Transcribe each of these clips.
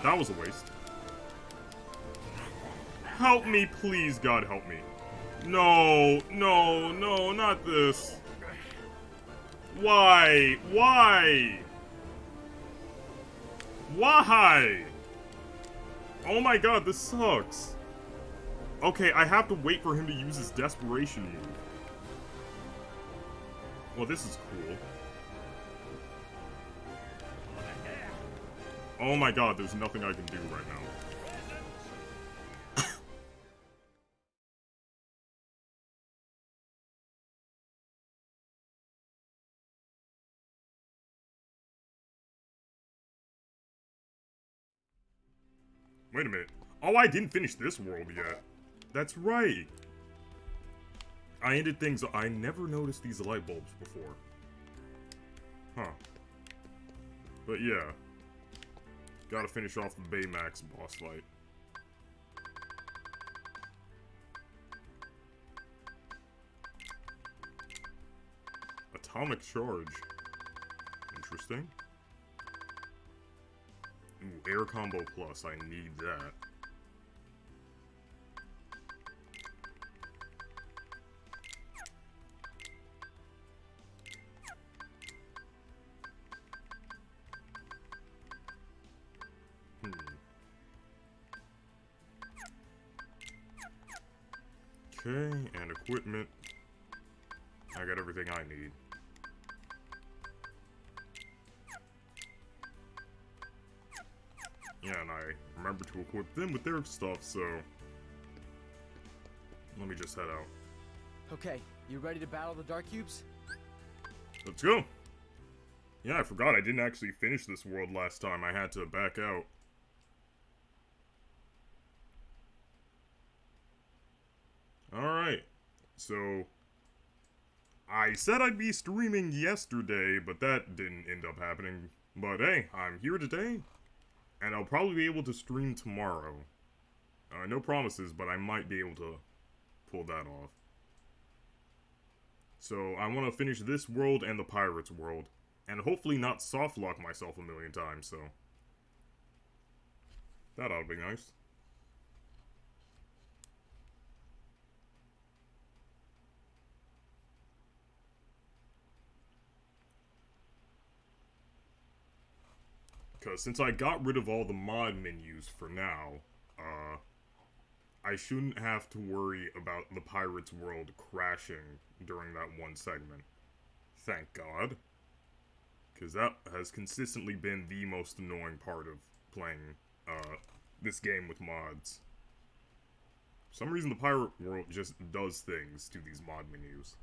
That was a waste. Help me, please, God, help me. No, no, no, not this. Why? Why? Why? Oh my god, this sucks. Okay, I have to wait for him to use his desperation move. Well, this is cool. Oh my god, there's nothing I can do right now. Wait a minute. Oh, I didn't finish this world yet. That's right. I ended things. I never noticed these light bulbs before. Huh. But yeah. Gotta finish off the Baymax boss fight. Atomic charge. Interesting. Ooh, air combo plus. I need that. Okay, and equipment. I got everything I need. Yeah, and I remember to equip them with their stuff, so... Let me just head out. Okay, you ready to battle the Dark Cubes? Let's go! Yeah, I forgot I didn't actually finish this world last time. I had to back out. Alright, so... I said I'd be streaming yesterday, but that didn't end up happening. But hey, I'm here today, and I'll probably be able to stream tomorrow. No promises, but I might be able to pull that off. So, I want to finish this world and the Pirates world, and hopefully not softlock myself a million times, so... That ought to be nice. Because since I got rid of all the mod menus for now, I shouldn't have to worry about the Pirates world crashing during that one segment. Thank God. Because that has consistently been the most annoying part of playing this game with mods. For some reason the Pirate world just does things to these mod menus.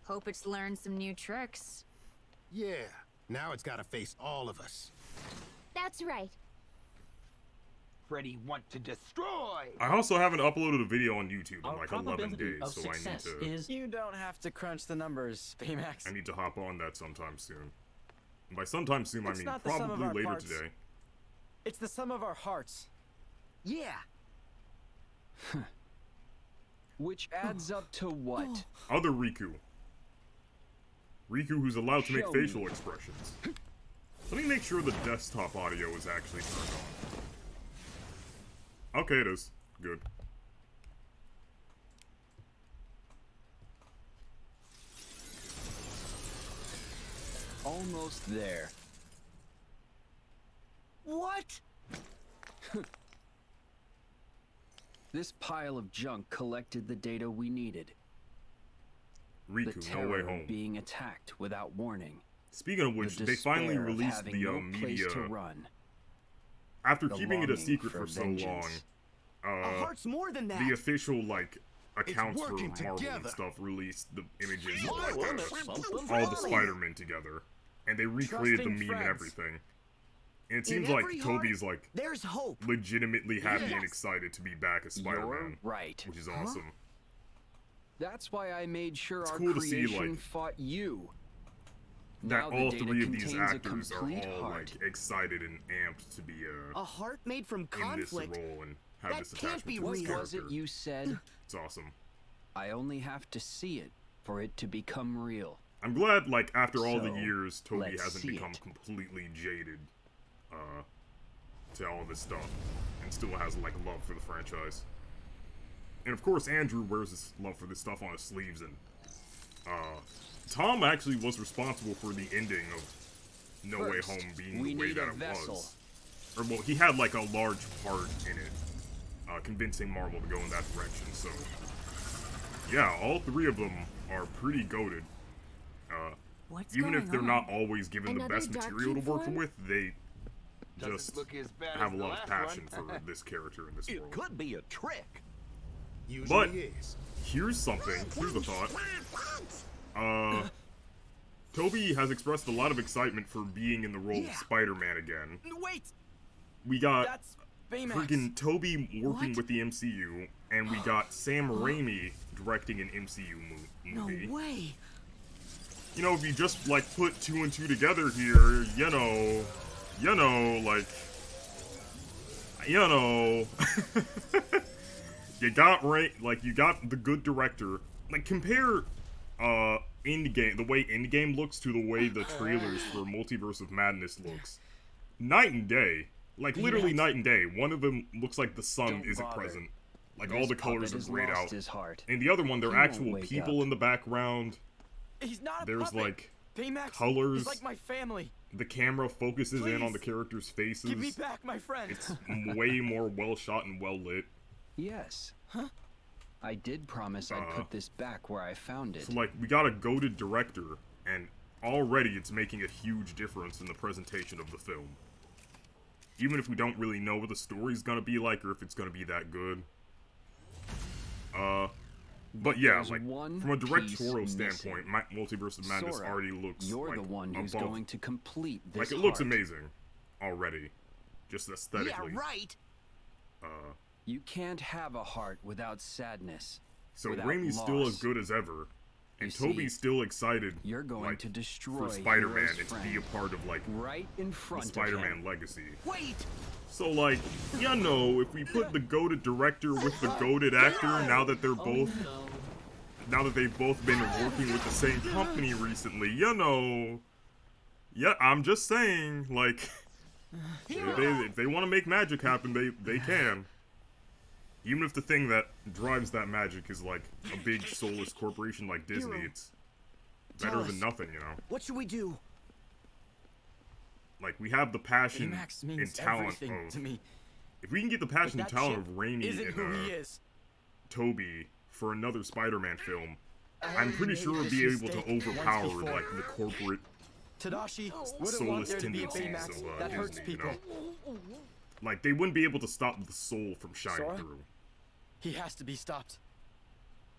Hope it's learned some new tricks. Yeah, now it's gotta face all of us. That's right. Freddy want to destroy. I also haven't uploaded a video on YouTube in Our like 11 days, of so I need success to... is You don't have to crunch the numbers, Baymax. I need to hop on that sometime soon. And by sometime soon, It's I mean not the sum of probably our later parts. today. It's the sum of our hearts. Yeah. Which adds up to what? Other Riku. Riku who's allowed to make Show facial me. expressions. Let me make sure the desktop audio is actually turned on. Okay, it is. Good. Almost there. What? This pile of junk collected the data we needed. The Riku, No terror Way of Home. being attacked without warning. Speaking of which, The they finally despair of released having the no place media... to run. After The keeping it a longing secret for for so long, vengeance. A heart's more than that. the official, like, accounts for working Marvel and together. stuff released the images Why of, won't like, it something all the funny? Spider-Men together. And they recreated the Trusting meme and friends. everything. And it In seems like every heart, Toby's, like, There's hope. legitimately happy and Yes. excited to be back as You're Spider-Man. right. Which is awesome. That's why I made sure It's our cool to see, creation like, fought you. That Now the all data three of these contains a actors are complete all, heart. like, excited and amped to be, A heart made from in this conflict. role and have That this can't attachment be to What this real. was character. it you said? It's awesome. I only have to see it for it to become real. I'm glad, like, after all the So, years, Toby let's hasn't see become it. completely jaded, to all this stuff, and still has, like, love for the franchise. And of course, Andrew wears his love for this stuff on his sleeves, and, Tom actually was responsible for the ending of No Way First, Home being we the way need that a it vessel. was. Or, well, he had, like, a large part in it, convincing Marvel to go in that direction, so... Yeah, all three of them are pretty goated. What's Even going if they're on? not always given the Another best dark material to cube work form? with, they just Doesn't look as bad have as a the lot of last passion one. for this character in this It world. could be a trick. Usually But- is. Here's something, here's a thought. Toby has expressed a lot of excitement for being in the role of Yeah. Spider-Man again. Wait, We got that's Baymax. freaking Toby working What? with the MCU, and we got Sam Raimi directing an MCU No movie. way. You know, if you just, like, put two and two together here, you know, like, you got you got the good director. Like, compare, Endgame, the way Endgame looks to the way the trailers for Multiverse of Madness looks. Night and day. Like, literally night and day. One of them looks like the sun Don't isn't bother. present. Like, This all the colors puppet are has grayed lost out. his heart. And the other one, there He are won't actual wake people up. in the background. He's not a There's, puppet. like, Baymax colors. is like my family. The camera focuses in on the Please. characters' faces. Give me back my friend. It's way more well shot and well lit. Yes. Huh? I did promise I'd put this back where I found it. So, like, we got a goated director, and already it's making a huge difference in the presentation of the film. Even if we don't really know what the story's gonna be like, or if it's gonna be that good. But yeah, There's like, one from a piece directorial missing. standpoint, Multiverse of Madness Sora, already looks, you're like, the one who's above. going to complete this Like, it looks heart. amazing already. Just aesthetically. Yeah, right. You can't have a heart without sadness. So without Raimi's still loss. as good as ever, and You see, Toby's still excited. You're going like, to destroy for Spider-Man Hero's and to be friend. a part of like Right in the front of Spider-Man him. legacy. Wait. So like, you know, if we put the goated director with the goated actor, now that they're both, now that they've both been working with the same company recently, you know, yeah, I'm just saying, like, if they want to make magic happen, they can. Even if the thing that drives that magic is like a big soulless corporation like Disney, Hero, it's better tell than us. nothing, you know? What should we do? Like, we have the passion Baymax and means talent everything of... to me. If we can get the But passion and that talent ship of Raimi isn't and who he is. Toby for another Spider-Man film, I'm pretty sure we'll made be this able to mistake once overpower, before. like, the corporate Tadashi wouldn't soulless want there to be a tendencies Baymax of that hurts Disney, you people. know? Like, they wouldn't be able to stop the soul from shining Sora? through. He has to be stopped.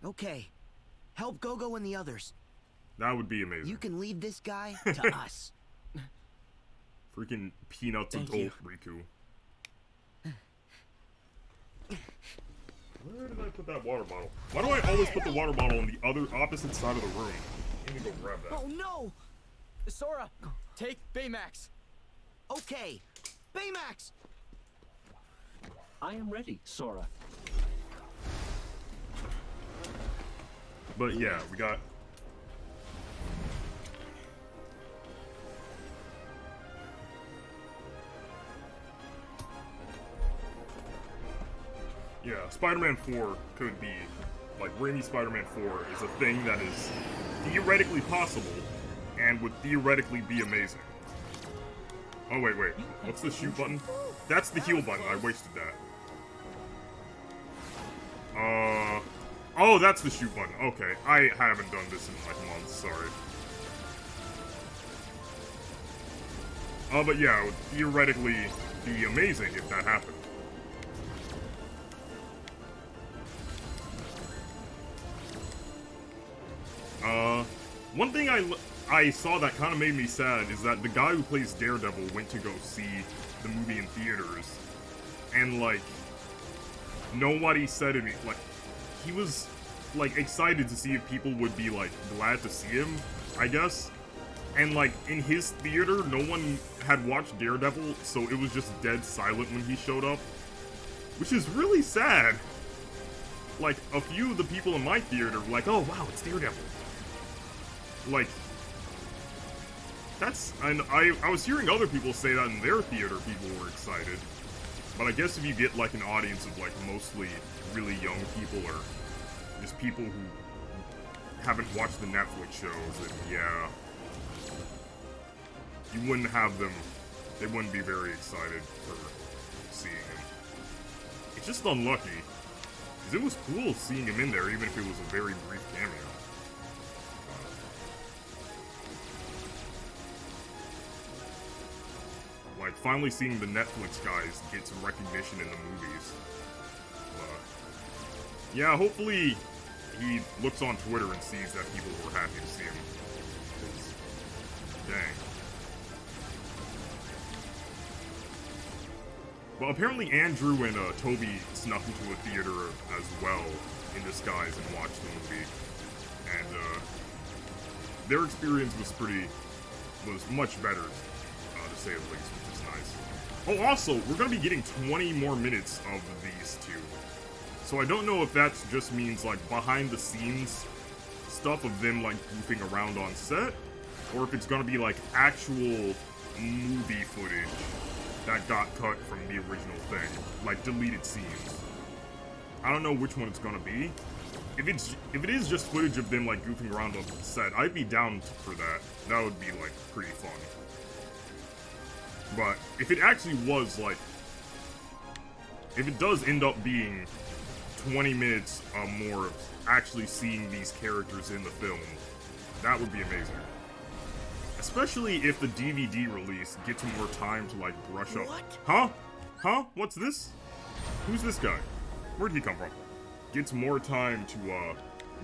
Okay. Help Go-Go and the others. That would be amazing. You can lead this guy to us. Freaking Peanuts Thank adult Riku. Where did I put that water bottle? Why do I always put the water bottle on the other opposite side of the room? Let me go grab that. Oh no! Sora, take Baymax. Okay. Baymax! I am ready, Sora. But yeah, we got... Yeah, Spider-Man 4 could be... Like, Raimi Spider-Man 4 is a thing that is theoretically possible and would theoretically be amazing. Oh, wait. What's the shoot button? That's the heal button. I wasted that. Oh, that's the shoot button. Okay, I haven't done this in like months, sorry. But yeah, it would theoretically be amazing if that happened. One thing I saw that kind of made me sad is that the guy who plays Daredevil went to go see the movie in theaters, and like, nobody said anything. Like, he was like excited to see if people would be like glad to see him, I guess. And like in his theater, no one had watched Daredevil, so it was just dead silent when he showed up, which is really sad. Like, a few of the people in my theater were like, "Oh wow, it's Daredevil," like, that's, and I was hearing other people say that in their theater, people were excited. But I guess if you get, like, an audience of, like, mostly really young people or just people who haven't watched the Netflix shows, then yeah, you wouldn't have them, they wouldn't be very excited for seeing him. It's just unlucky, because it was cool seeing him in there, even if it was a very brief cameo. Like, finally seeing the Netflix guys get some recognition in the movies. Yeah, hopefully he looks on Twitter and sees that people were happy to see him. 'Cause, dang. Well, apparently Andrew and Toby snuck into a theater as well in disguise and watched the movie. And their experience was much better, to say the least, which is nice. Oh, also, we're going to be getting 20 more minutes of these two. So I don't know if that just means, like, behind-the-scenes stuff of them, like, goofing around on set, or if it's going to be, like, actual movie footage that got cut from the original thing. Like, deleted scenes. I don't know which one it's going to be. If it is just footage of them, like, goofing around on set, I'd be down for that. That would be, like, pretty fun. But if it actually was, like, if it does end up being 20 minutes more of actually seeing these characters in the film, that would be amazing. Especially if the DVD release gets more time to, like, brush up. What? Huh? Huh? What's this? Who's this guy? Where'd he come from? Gets more time to,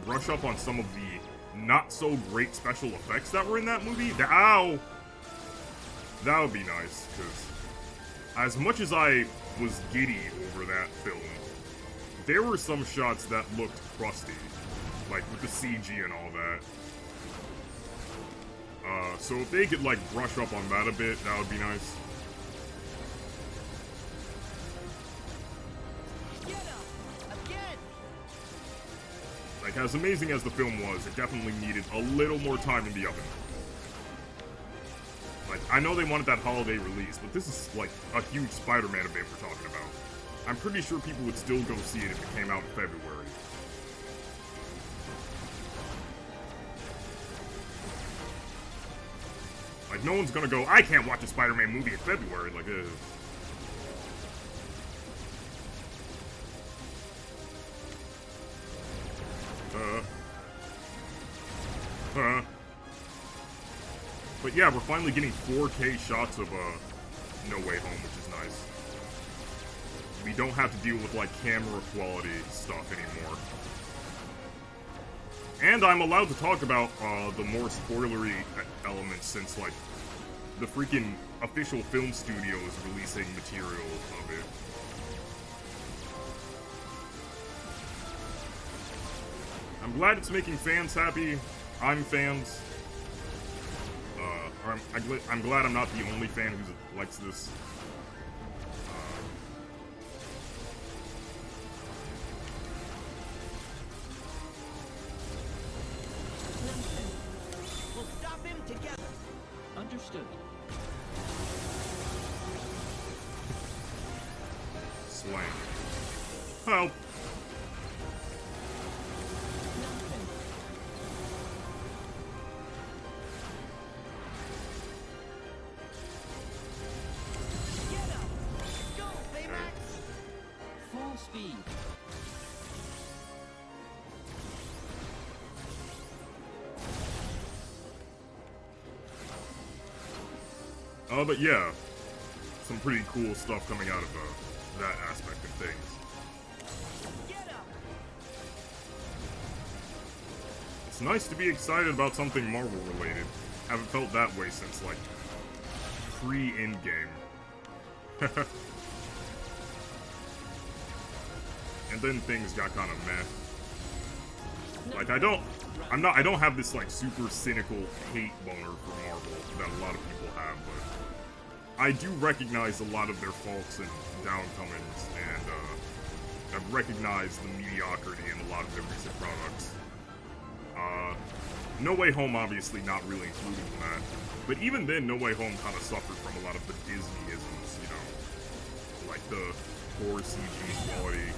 brush up on some of the not-so-great special effects that were in that movie. Ow! That would be nice, because as much as I was giddy over that film, there were some shots that looked crusty, like with the CG and all that. So if they could, like, brush up on that a bit, that would be nice. Like, as amazing as the film was, it definitely needed a little more time in the oven. Like, I know they wanted that holiday release, but this is, like, a huge Spider-Man event we're talking about. I'm pretty sure people would still go see it if it came out in February. Like, no one's gonna go, I can't watch a Spider-Man movie in February, like, But yeah, we're finally getting 4K shots of, No Way Home, which is nice. We don't have to deal with, like, camera quality stuff anymore. And I'm allowed to talk about, the more spoilery elements since, like, the freaking official film studio is releasing material of it. I'm glad it's making fans happy. I'm fans. I'm glad I'm not the only fan who likes this. We'll stop him together. Understood. Slang. Help. Full speed. But yeah, some pretty cool stuff coming out of that aspect of things. It's nice to be excited about something Marvel related. Haven't felt that way since, like, pre-Endgame. And then things got kind of meh. Like, I don't have this, like, super cynical hate boner for Marvel that a lot of people have, but I do recognize a lot of their faults and downcomings, and, I've recognized the mediocrity in a lot of their recent products. No Way Home obviously not really included in that. But even then, No Way Home kind of suffered from a lot of the Disney-isms, you know? Like the poor CG quality,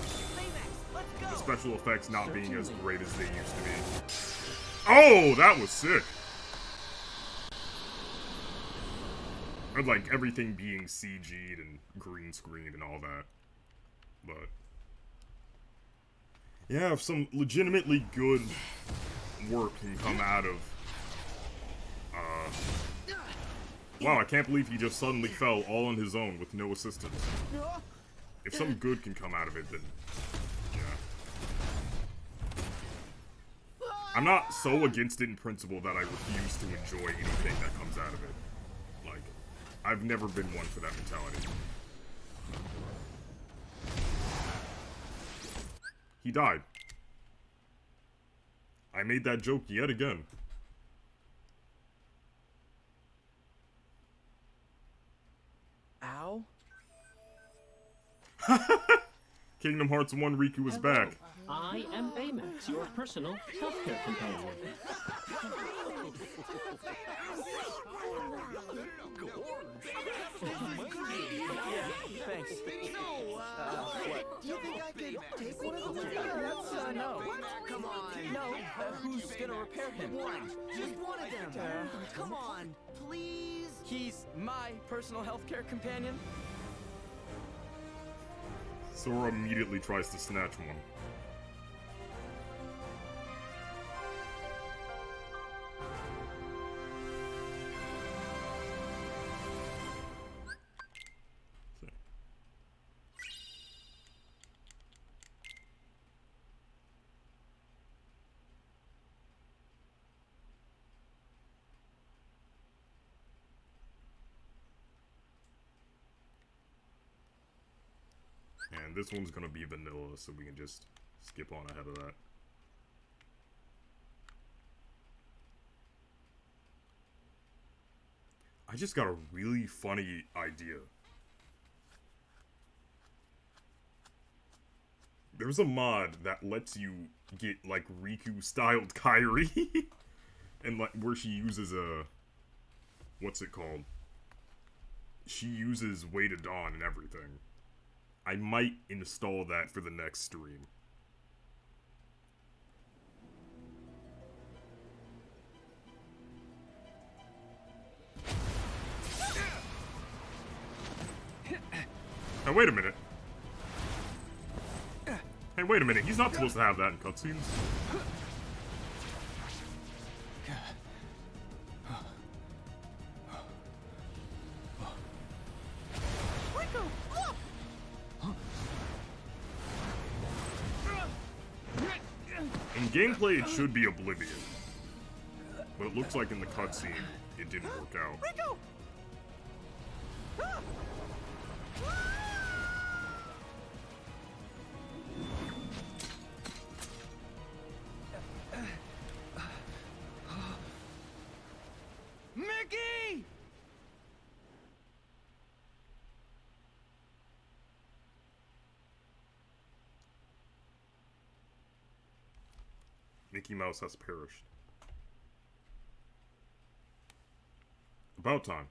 the special effects not being as great as they used to be. Oh, that was sick! Or like everything being CG'd and green screened and all that. But yeah, if some legitimately good work can come out of wow, I can't believe he just suddenly fell all on his own with no assistance. If some good can come out of it, then yeah. I'm not so against it in principle that I refuse to enjoy anything that comes out of it. Like, I've never been one for that mentality. He died. I made that joke yet again. Ow? Kingdom Hearts 1 Riku is back. I am Baymax, your personal healthcare companion. Thanks. Do you think I could take one of them? No. Come on. No, who's gonna repair him? Just one of them. Come on, please. He's my personal healthcare companion. Sora immediately tries to snatch one. And this one's gonna be vanilla, so we can just skip on ahead of that. I just got a really funny idea. There's a mod that lets you get, like, Riku-styled Kairi. And, like, where she uses a... what's it called? She uses Way to Dawn and everything. I might install that for the next stream. Now wait a minute. Hey, wait a minute. He's not supposed to have that in cutscenes. In gameplay, it should be Oblivion. But it looks like in the cutscene, it didn't work out. Riku! Mickey! Mickey Mouse has perished. About time.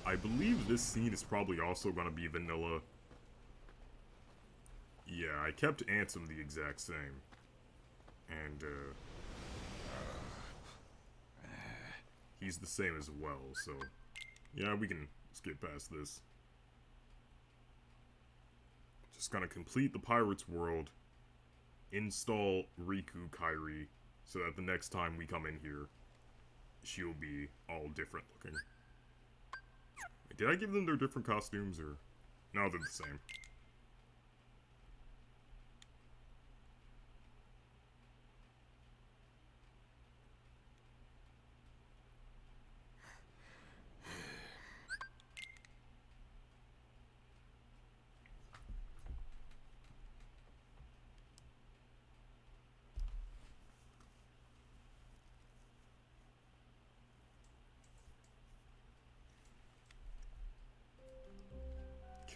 I believe this scene is probably also going to be vanilla. Yeah, I kept Ansem the exact same. And, he's the same as well, so... yeah, we can skip past this. Just gonna complete the Pirate's World, install Riku Kairi, so that the next time we come in here, she'll be all different looking. Did I give them their different costumes, or... no, they're the same.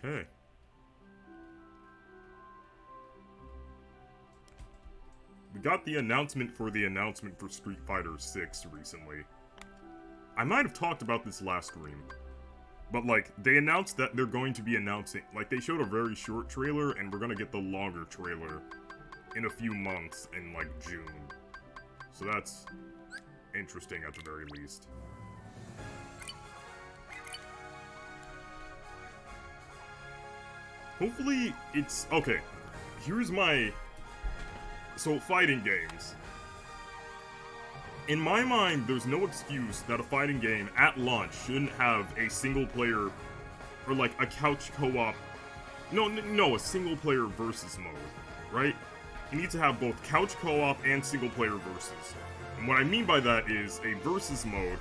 Okay. We got the announcement for Street Fighter 6 recently. I might have talked about this last stream. But, like, they announced that they're going to be announcing... Like, they showed a very short trailer, and we're gonna get the longer trailer in a few months in, like, June. So that's interesting at the very least. Hopefully it's... Okay, here's my... So, fighting games. In my mind, there's no excuse that a fighting game at launch shouldn't have a single player, or like a couch co-op. No, a single player versus mode, right? You need to have both couch co-op and single player versus. And what I mean by that is a versus mode.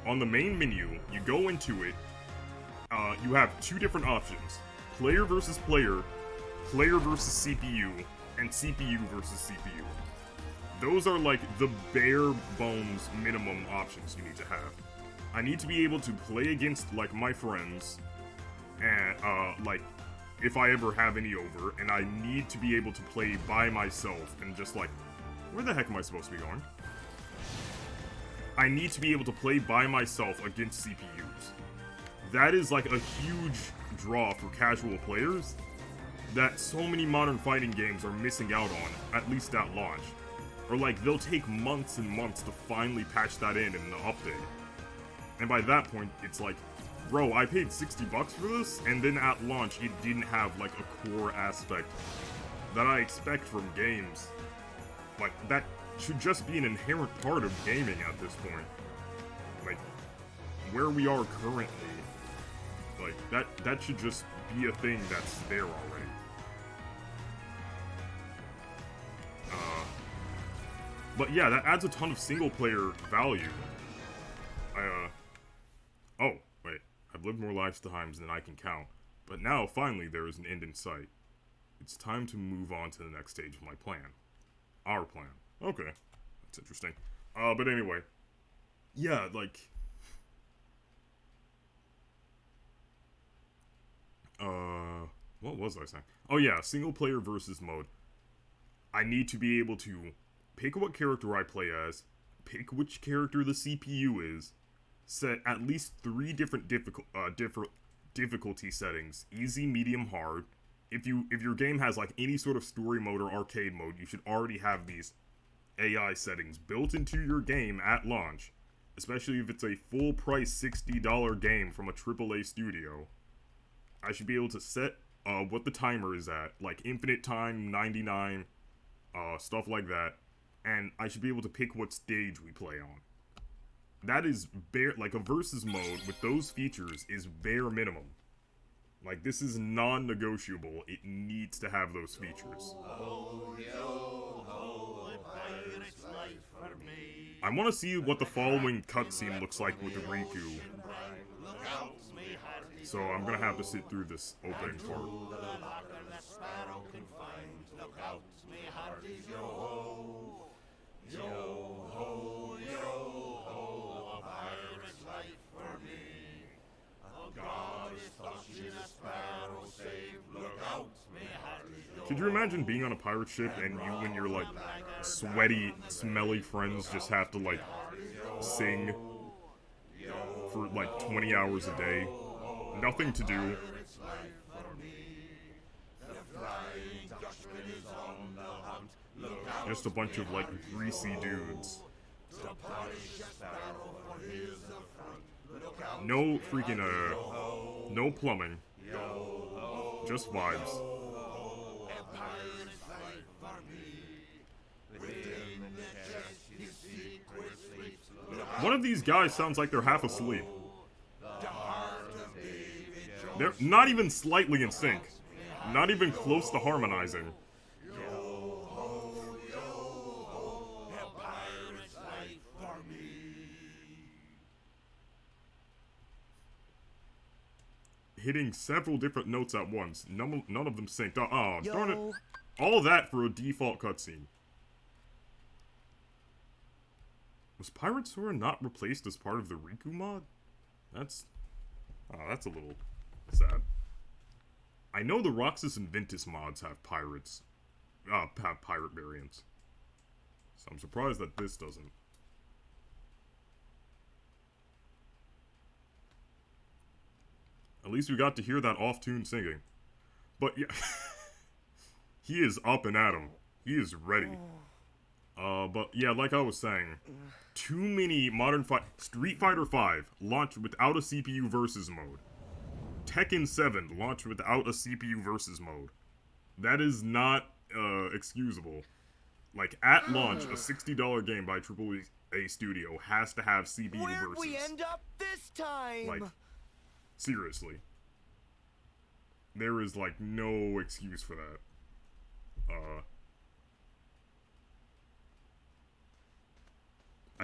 On the main menu, you go into it, you have two different options. Player versus player, player versus CPU, and CPU versus CPU. Those are like the bare bones minimum options you need to have. I need to be able to play against like my friends, and like if I ever have any over, and I need to be able to play by myself and just like, where the heck am I supposed to be going? I need to be able to play by myself against CPUs. That is like a huge draw for casual players that so many modern fighting games are missing out on, at least at launch. Or like, they'll take months and months to finally patch that in the update. And by that point, it's like, bro, I paid $60 for this, and then at launch, it didn't have like a core aspect that I expect from games. Like, that should just be an inherent part of gaming at this point. Like, where we are currently, like, that should just be a thing that's there already. But yeah, that adds a ton of single-player value. Oh, wait. I've lived more lifetimes than I can count. But now, finally, there is an end in sight. It's time to move on to the next stage of my plan. Our plan. Okay. That's interesting. But anyway. Yeah, like... What was I saying? Oh yeah, single-player versus mode. I need to be able to pick what character I play as, pick which character the CPU is, set at least 3 different difficulty settings: easy, medium, hard. If your game has like any sort of story mode or arcade mode, you should already have these AI settings built into your game at launch, especially if it's a full price $60 game from a AAA studio. I should be able to set what the timer is at, like infinite time, 99, stuff like that. And I should be able to pick what stage we play on. That is bare, like a versus mode with those features is bare minimum. Like, this is non-negotiable. It needs to have those features. I want to see what the following cutscene looks like with Riku. So I'm gonna have to sit through this opening part. Could you imagine being on a pirate ship and you and your, like, sweaty, smelly friends just have to, like, sing for, like, 20 hours a day? Nothing to do. Just a bunch of, like, greasy dudes. No freaking, no plumbing. Just vibes. One of these guys sounds like they're half asleep. They're not even slightly in sync. Not even close to harmonizing. Hitting several different notes at once. None of them synced. Oh, darn it. All that for a default cutscene. Was Pirate Sora not replaced as part of the Riku mod? That's a little sad. I know the Roxas and Ventus mods have pirates. Have pirate variants. So I'm surprised that this doesn't. At least we got to hear that off-tune singing. But yeah, he is up and at 'em. He is ready. But yeah, like I was saying, too many modern Street Fighter V launched without a CPU versus mode. Tekken 7 launched without a CPU versus mode. That is not excusable. Like, at launch, a $60 game by AAA studio has to have CPU Where'd versus. we end up this time? Like, seriously. There is, like, no excuse for that.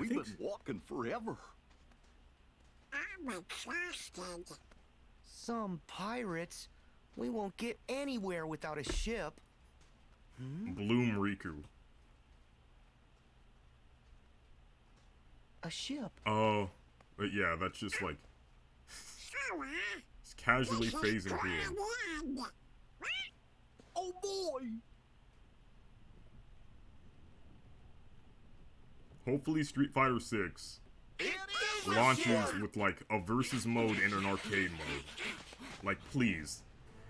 We've been walking forever. I'm exhausted. Some pirates? We won't get anywhere without a ship. Bloom Riku. A ship? Oh, but yeah, that's just like it's casually phasing through them. Oh boy! Hopefully Street Fighter 6 launches with like a versus mode and an arcade mode. Like, please.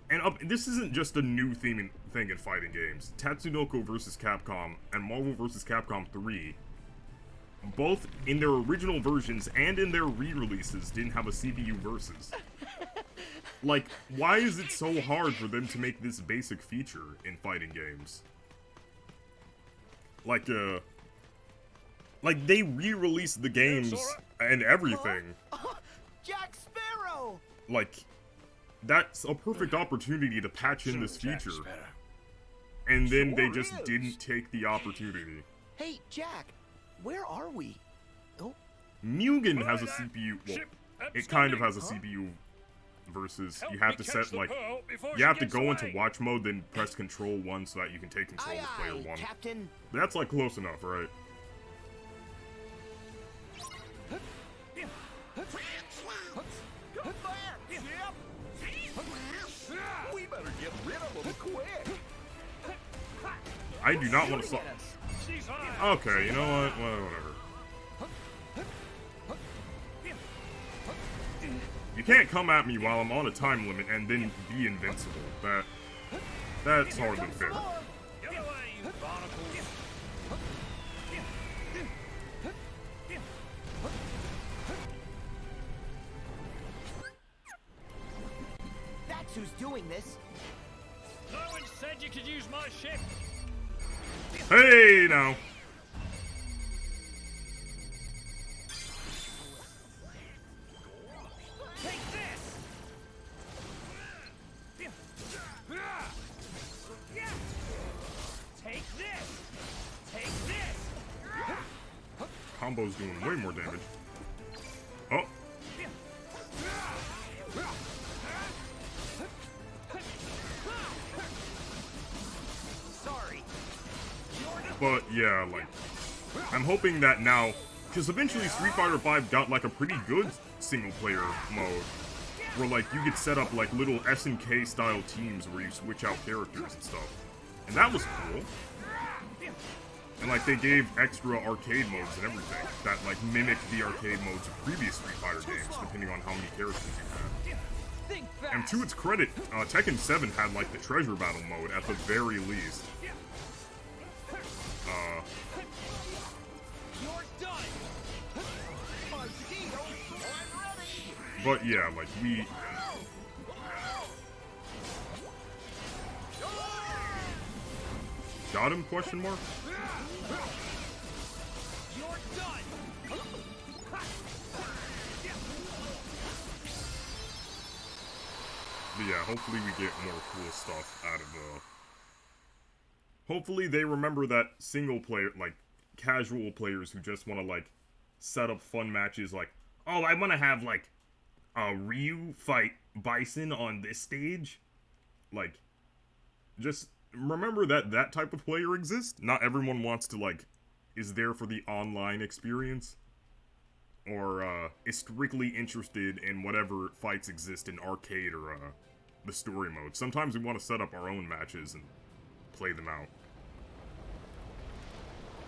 And this isn't just a new thing in fighting games. Tatsunoko vs. Capcom and Marvel vs. Capcom 3, both in their original versions and in their re-releases, didn't have a CPU versus. Like, why is it so hard for them to make this basic feature in fighting games? Like, they re-released the games and everything. Jack Sparrow! Like, that's a perfect opportunity to patch in this feature. And then they just didn't take the opportunity. Hey, Jack, where are we? Oh, Mugen has a CPU, well, it kind of has a CPU versus. You have to set, like, you have to go into watch mode, then press Control 1 so that you can take control of player 1. Captain. That's, like, close enough, right? We better get rid of them quick. I do not want to stop. Okay, you know what? Well, whatever. You can't come at me while I'm on a time limit and then be invincible. That's hardly fair. That's who's doing this. No one said you could use my ship. Hey, now. Take this. Take this. Take this. Combo's doing way more damage. Oh. Sorry. But yeah, like, I'm hoping that now, because eventually Street Fighter V got like a pretty good single player mode, where like you could set up like little SNK style teams where you switch out characters and stuff, and that was cool. And like they gave extra arcade modes and everything that like mimic the arcade modes of previous Street Fighter games, depending on how many characters you had. And to its credit, Tekken 7 had like the treasure battle mode at the very least. But yeah, like we. Got him? Question mark. But yeah, hopefully we get more cool stuff out of hopefully they remember that single player, like, casual players who just want to, like, set up fun matches, like, oh, I want to have, like, Ryu fight Bison on this stage. Like, just remember that that type of player exists. Not everyone wants to, like, is there for the online experience. Or, is strictly interested in whatever fights exist in arcade or, the story mode. Sometimes we want to set up our own matches and play them out.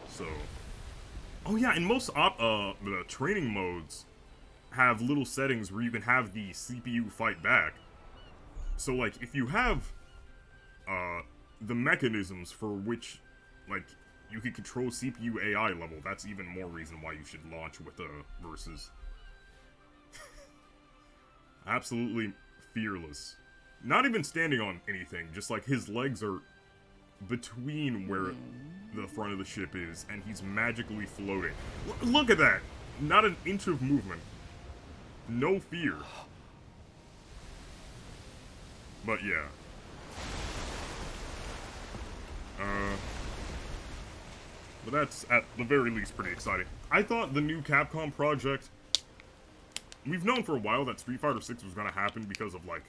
So, oh yeah, and most the training modes have little settings where you can have the CPU fight back. So like, if you have the mechanisms for which, like, you can control CPU AI level, that's even more reason why you should launch with Versus. Absolutely fearless. Not even standing on anything, just like his legs are between where the front of the ship is, and he's magically floating. Look at that! Not an inch of movement. No fear. But yeah. But that's, at the very least, pretty exciting. I thought the new Capcom project... We've known for a while that Street Fighter 6 was gonna happen because of, like...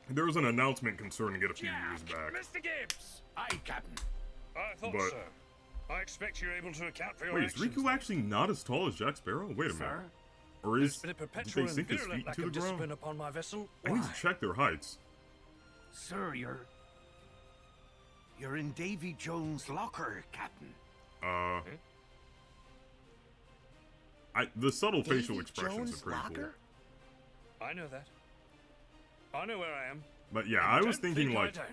There was an announcement concerning it a few years back. Mr. Gibbs! Aye, Captain. I thought But- so. I expect you're able to account for your Wait, is actions. Riku actually not as tall as Jack Sparrow? Wait a minute. Sir? Or There's is... been a Did perpetual they and sink his virulent feet lack into of the ground? discipline upon my vessel. I need to check their heights. Sir, you're in Davy Jones' locker, Captain. The subtle facial Davy expressions Jones' are pretty locker? I know that. I know where I am. cool. But yeah, And I you was don't thinking, think like... I don't.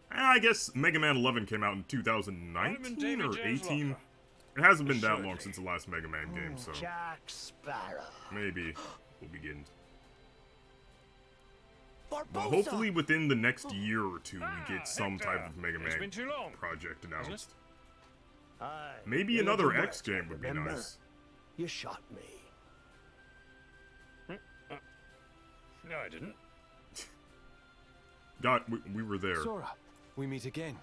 I guess Mega Man 11 came out in I'm in 2019 Davy or Jones' 18. locker. It hasn't been that long Assuredly. since the last Mega Man game, so Jack Sparrow. maybe we'll begin. Barbosa. But hopefully within the next year or two, we get some Hector. type of Mega It's Man been too long. project announced. Aye. Maybe You're another the X worst, game would be remember? nice. You shot me. No, I didn't. God, we were there. Sora, we meet again.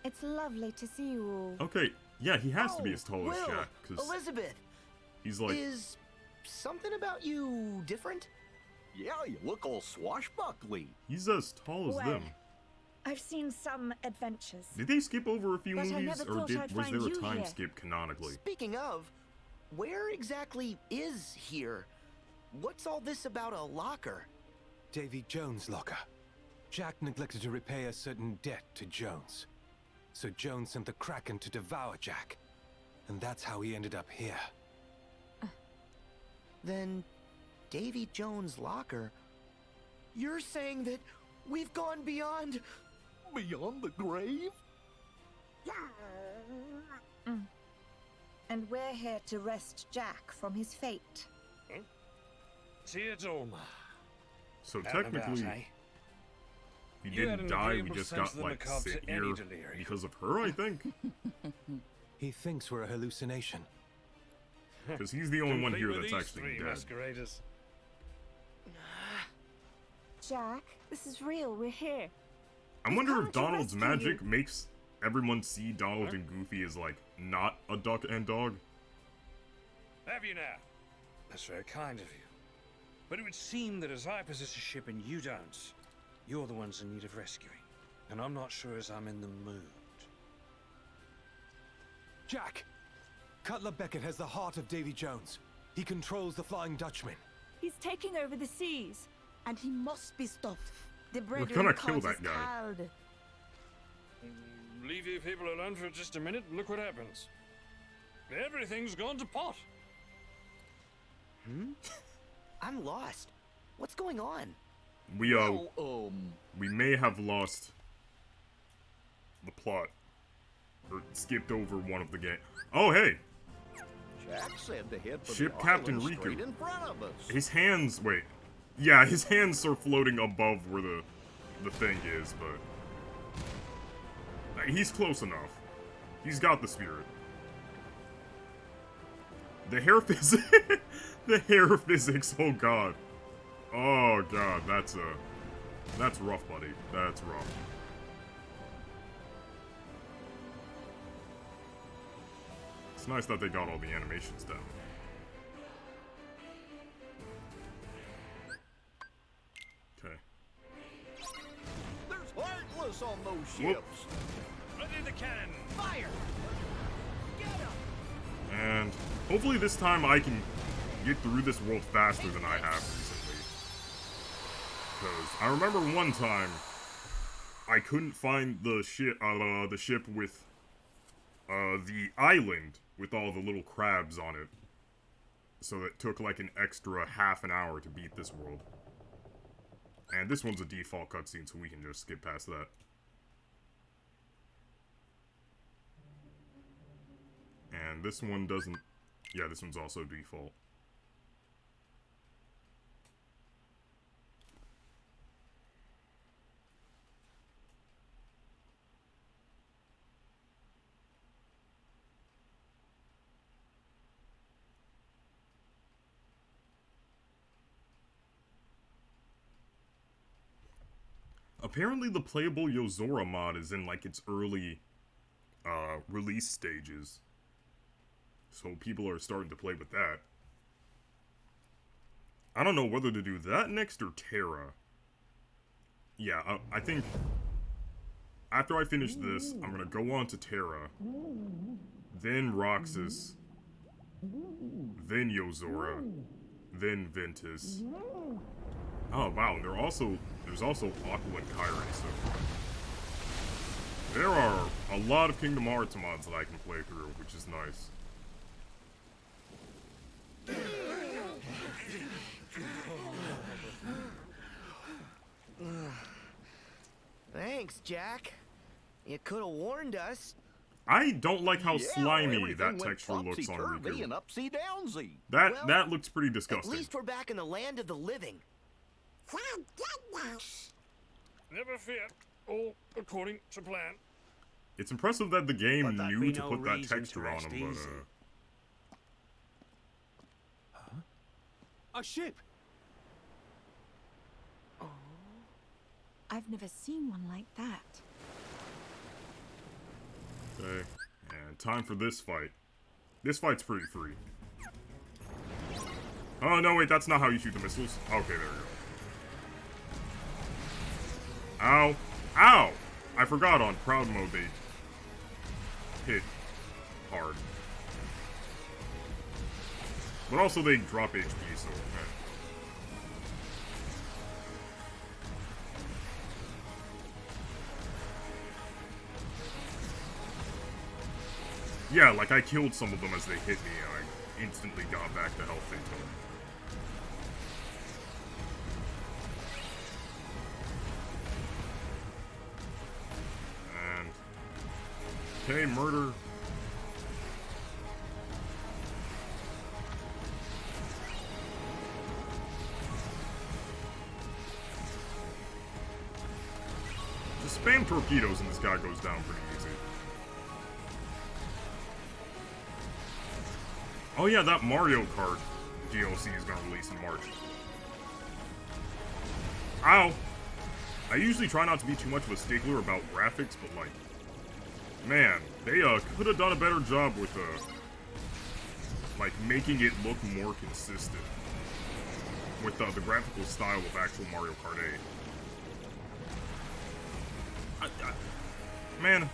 It's lovely to see you all. Okay, yeah, he has to be as tall as Will, Shaq, because Elizabeth, he's like... is something about you different? Yeah, you look all swashbuckly. He's as tall as Well, them. I've seen some adventures. Did they skip over a few But I movies, never or thought I'd was find there a you time here. skip canonically? Speaking of, where exactly is here? What's all this about a locker? Davy Jones' locker. Jack neglected to repay a certain debt to Jones. So Jones sent the Kraken to devour Jack. And that's how he ended up here. Then, Davy Jones' locker? You're saying that we've gone beyond... Beyond the grave? And we're here to wrest Jack from his fate. Teardorma. So Out and about, technically, eh? he You had didn't an die, we agreeable just sense got, of the like, macabre sent to any here delirium. because of her, I think. He thinks we're a hallucination. Because he's the only one Complete here with that's these actually three dead. masqueraders. Jack, this is real. We're here. I We've wonder come if to Donald's rescue magic you. makes everyone see Donald and Goofy as, like, not a duck and dog. Have you now? That's very kind of you. But it would seem that as I possess a ship and you don't, you're the ones in need of rescuing. And I'm not sure as I'm in the mood. Jack! Cutler Beckett has the heart of Davy Jones. He controls the Flying Dutchman. He's taking over the seas, and he must be stopped. The We're brethren gonna kill cause that is guy. called. Leave you people alone for just a minute and look what happens. Everything's gone to pot. I'm lost. What's going on? We Well, we may have lost the plot. Or skipped over one of the game. Oh, hey! Jack said to head for Ship the Captain island Riku. straight in front of us. His hands, wait. Yeah, his hands are floating above where the thing is, but... he's close enough. He's got the spirit. The hair physics... the hair physics, oh god. Oh god, that's rough, buddy. That's rough. It's nice that they got all the animations down. Okay. There's heartless on those Whoop. ships. Ready the cannon. Fire! And hopefully this time I can get through this world faster than I have recently. Because I remember one time, I couldn't find the ship with the island with all the little crabs on it. So it took like an extra half an hour to beat this world. And this one's a default cutscene, so we can just skip past that. And this one doesn't... Yeah, this one's also default. Apparently the playable Yozora mod is in like its early release stages. So people are starting to play with that. I don't know whether to do that next or Terra. Yeah, I think after I finish this, I'm gonna go on to Terra, then Roxas, then Yozora, then Ventus. Oh wow, and there's also Aqua and Kyron, so there are a lot of Kingdom Hearts mods that I can play through, which is nice. Thanks, Jack. You could have warned us. I don't like how slimy that texture looks on Riku. And upsy-downsy. That looks pretty disgusting. At least we're back in the land of the living. Thank goodness. Never fear. All according to plan. It's impressive that the game knew to no put that reason texture to on rest him, easy. A ship! Oh, I've never seen one like that. Okay, and time for this fight. This fight's pretty free. Oh, no, wait, that's not how you shoot the missiles. Okay, there we go. Ow. Ow! I forgot on Proud Mode they hit hard. But also they drop HP, so... Yeah, like I killed some of them as they hit me, and I instantly got back the health they took. And... okay, murder. Just spam torpedoes and this guy goes down pretty easy. Oh yeah, that Mario Kart DLC is gonna release in March. Ow! I usually try not to be too much of a stickler about graphics, but like, man, they could have done a better job with like making it look more consistent with the graphical style of actual Mario Kart 8. Man.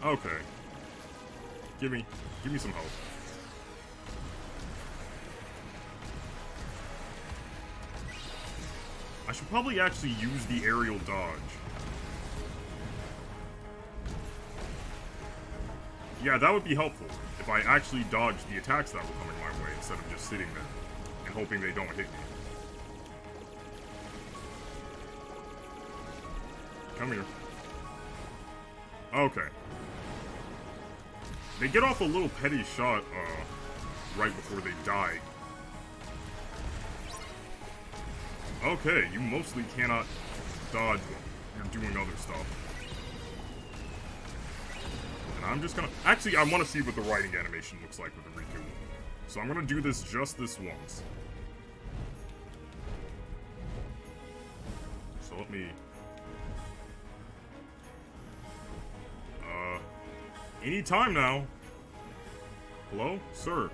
Okay. Give me some help. I should probably actually use the aerial dodge. Yeah, that would be helpful if I actually dodged the attacks that were coming my way instead of just sitting there and hoping they don't hit me. Come here. Okay. They get off a little petty shot, right before they die. Okay, you mostly cannot dodge when you're doing other stuff. And I'm just gonna... actually, I want to see what the riding animation looks like with the Riku. So I'm gonna do this just this once. So let me... anytime now. Hello? Sir.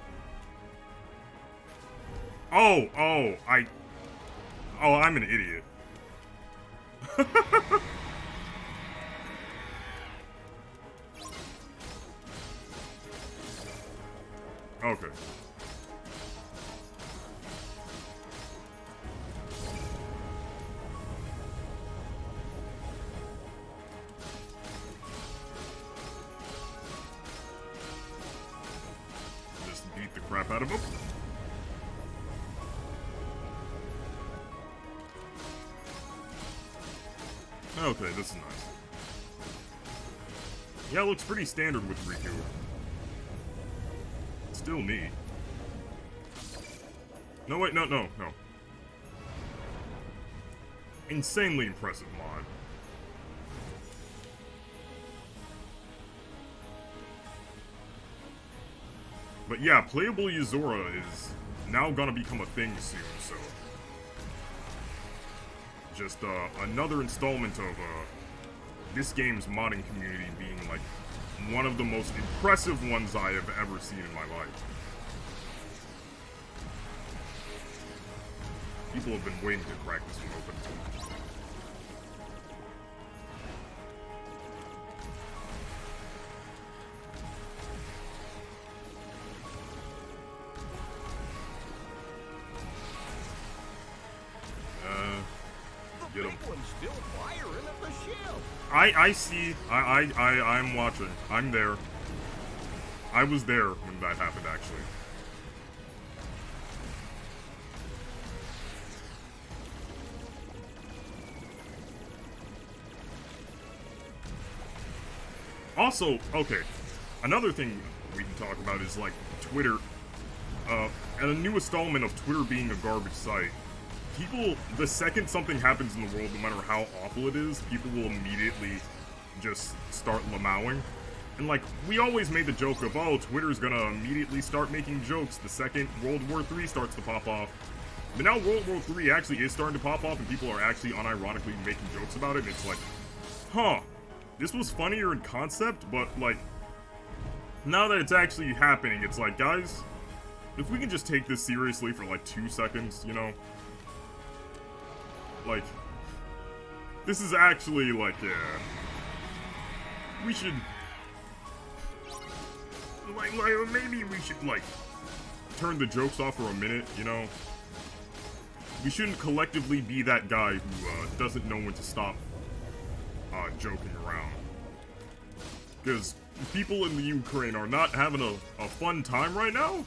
Oh, I'm an idiot. Okay. Just beat the crap out of him. Okay, this is nice. Yeah, it looks pretty standard with Riku. Still neat. No, wait, no. Insanely impressive mod. But yeah, playable Yuzora is now gonna become a thing soon, so... Just, another installment of, this game's modding community being, like, one of the most impressive ones I have ever seen in my life. People have been waiting to crack this one open. Get him. Still firing at the ship. I see. I'm watching. I'm there. I was there when that happened, actually. Also, okay, another thing we can talk about is, like, Twitter, and a new installment of Twitter being a garbage site. People, the second something happens in the world, no matter how awful it is, people will immediately just start lamowing. And, like, we always made the joke of, oh, Twitter's gonna immediately start making jokes the second World War III starts to pop off. But now World War III actually is starting to pop off, and people are actually unironically making jokes about it, and it's like, huh, this was funnier in concept, but, like, now that it's actually happening, it's like, guys, if we can just take this seriously for, like, 2 seconds, you know? Like, this is actually, like, yeah, we should, like, maybe we should, like, turn the jokes off for a minute, you know? We shouldn't collectively be that guy who, doesn't know when to stop, joking around. Because people in the Ukraine are not having a fun time right now,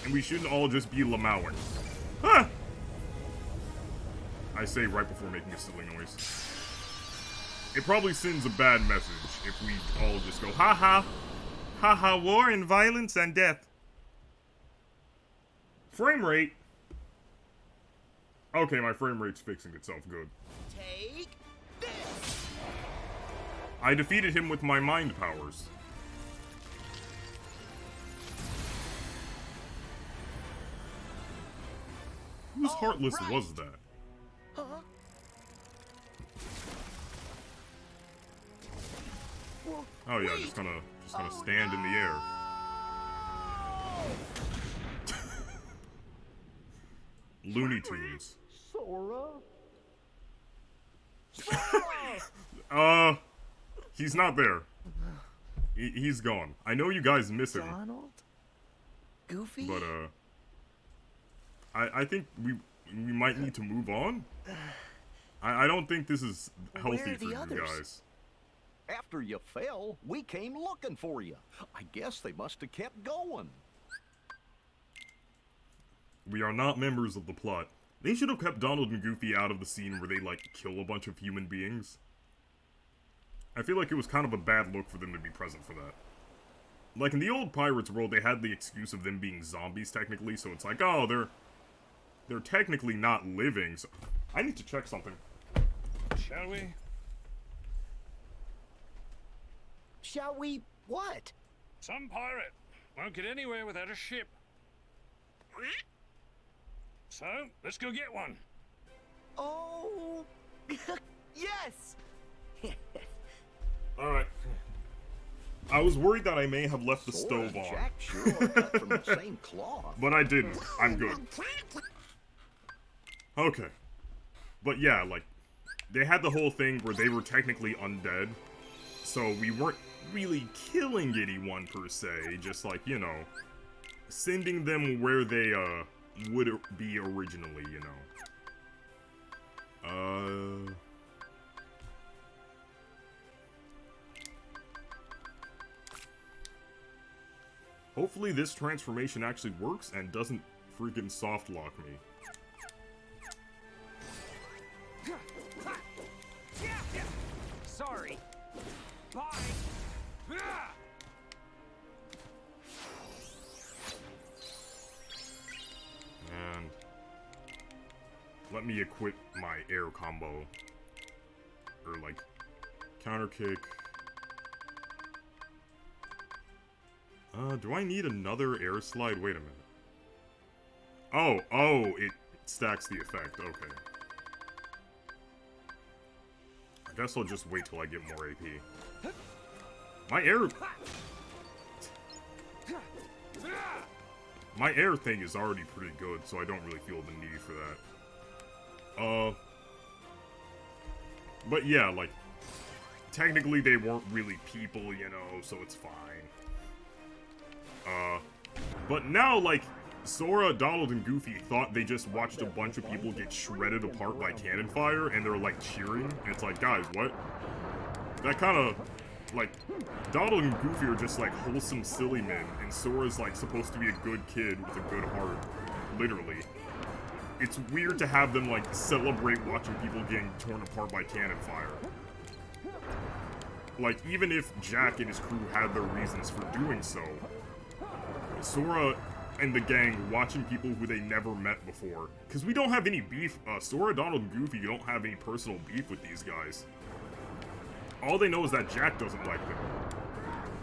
and we shouldn't all just be lamowing. Huh! I say right before making a silly noise. It probably sends a bad message if we all just go, ha ha, ha ha, war and violence and death. Frame rate. Okay, my frame rate's fixing itself good. Take this. I defeated him with my mind powers. Whose Heartless was that? Huh? Oh yeah, just gonna stand in the air. Looney Tunes. Sora? He's not there. He's gone. I know you guys miss him. Donald? Goofy? But, I think we might need to move on. I don't think this is healthy for you guys. After you fell, we came looking for you. I guess they must have kept going. We are not members of the plot. They should have kept Donald and Goofy out of the scene where they, like, kill a bunch of human beings. I feel like it was kind of a bad look for them to be present for that. Like, in the old Pirates world, they had the excuse of them being zombies, technically, so it's like, oh, they're technically not living, so... I need to check something. Shall we? Shall we what? Some pirate won't get anywhere without a ship. So, let's go get one. Oh, yes! Alright. I was worried that I may have left the Sora stove and on. Jack sure are cut from the same cloth. But I didn't. I'm good. Okay. But yeah, like, they had the whole thing where they were technically undead. So we weren't really killing anyone per se, just like, you know, sending them where they, would be originally, you know. Hopefully this transformation actually works and doesn't freaking soft lock me. Sorry. Bye. And let me equip my air combo. Or like counter kick. Do I need another air slide? Wait a minute. Oh, it stacks the effect. Okay. I guess I'll just wait till I get more AP. My air thing is already pretty good, so I don't really feel the need for that. But yeah, like, technically they weren't really people, you know, so it's fine. But now, like, Sora, Donald, and Goofy thought they just watched a bunch of people get shredded apart by cannon fire, and they're, like, cheering, and it's like, guys, what? That kind of, like, Donald and Goofy are just, like, wholesome, silly men, and Sora's, like, supposed to be a good kid with a good heart, literally. It's weird to have them, like, celebrate watching people getting torn apart by cannon fire. Like, even if Jack and his crew had their reasons for doing so, Sora and the gang watching people who they never met before, because we don't have any beef, Sora, Donald, and Goofy don't have any personal beef with these guys. All they know is that Jack doesn't like them.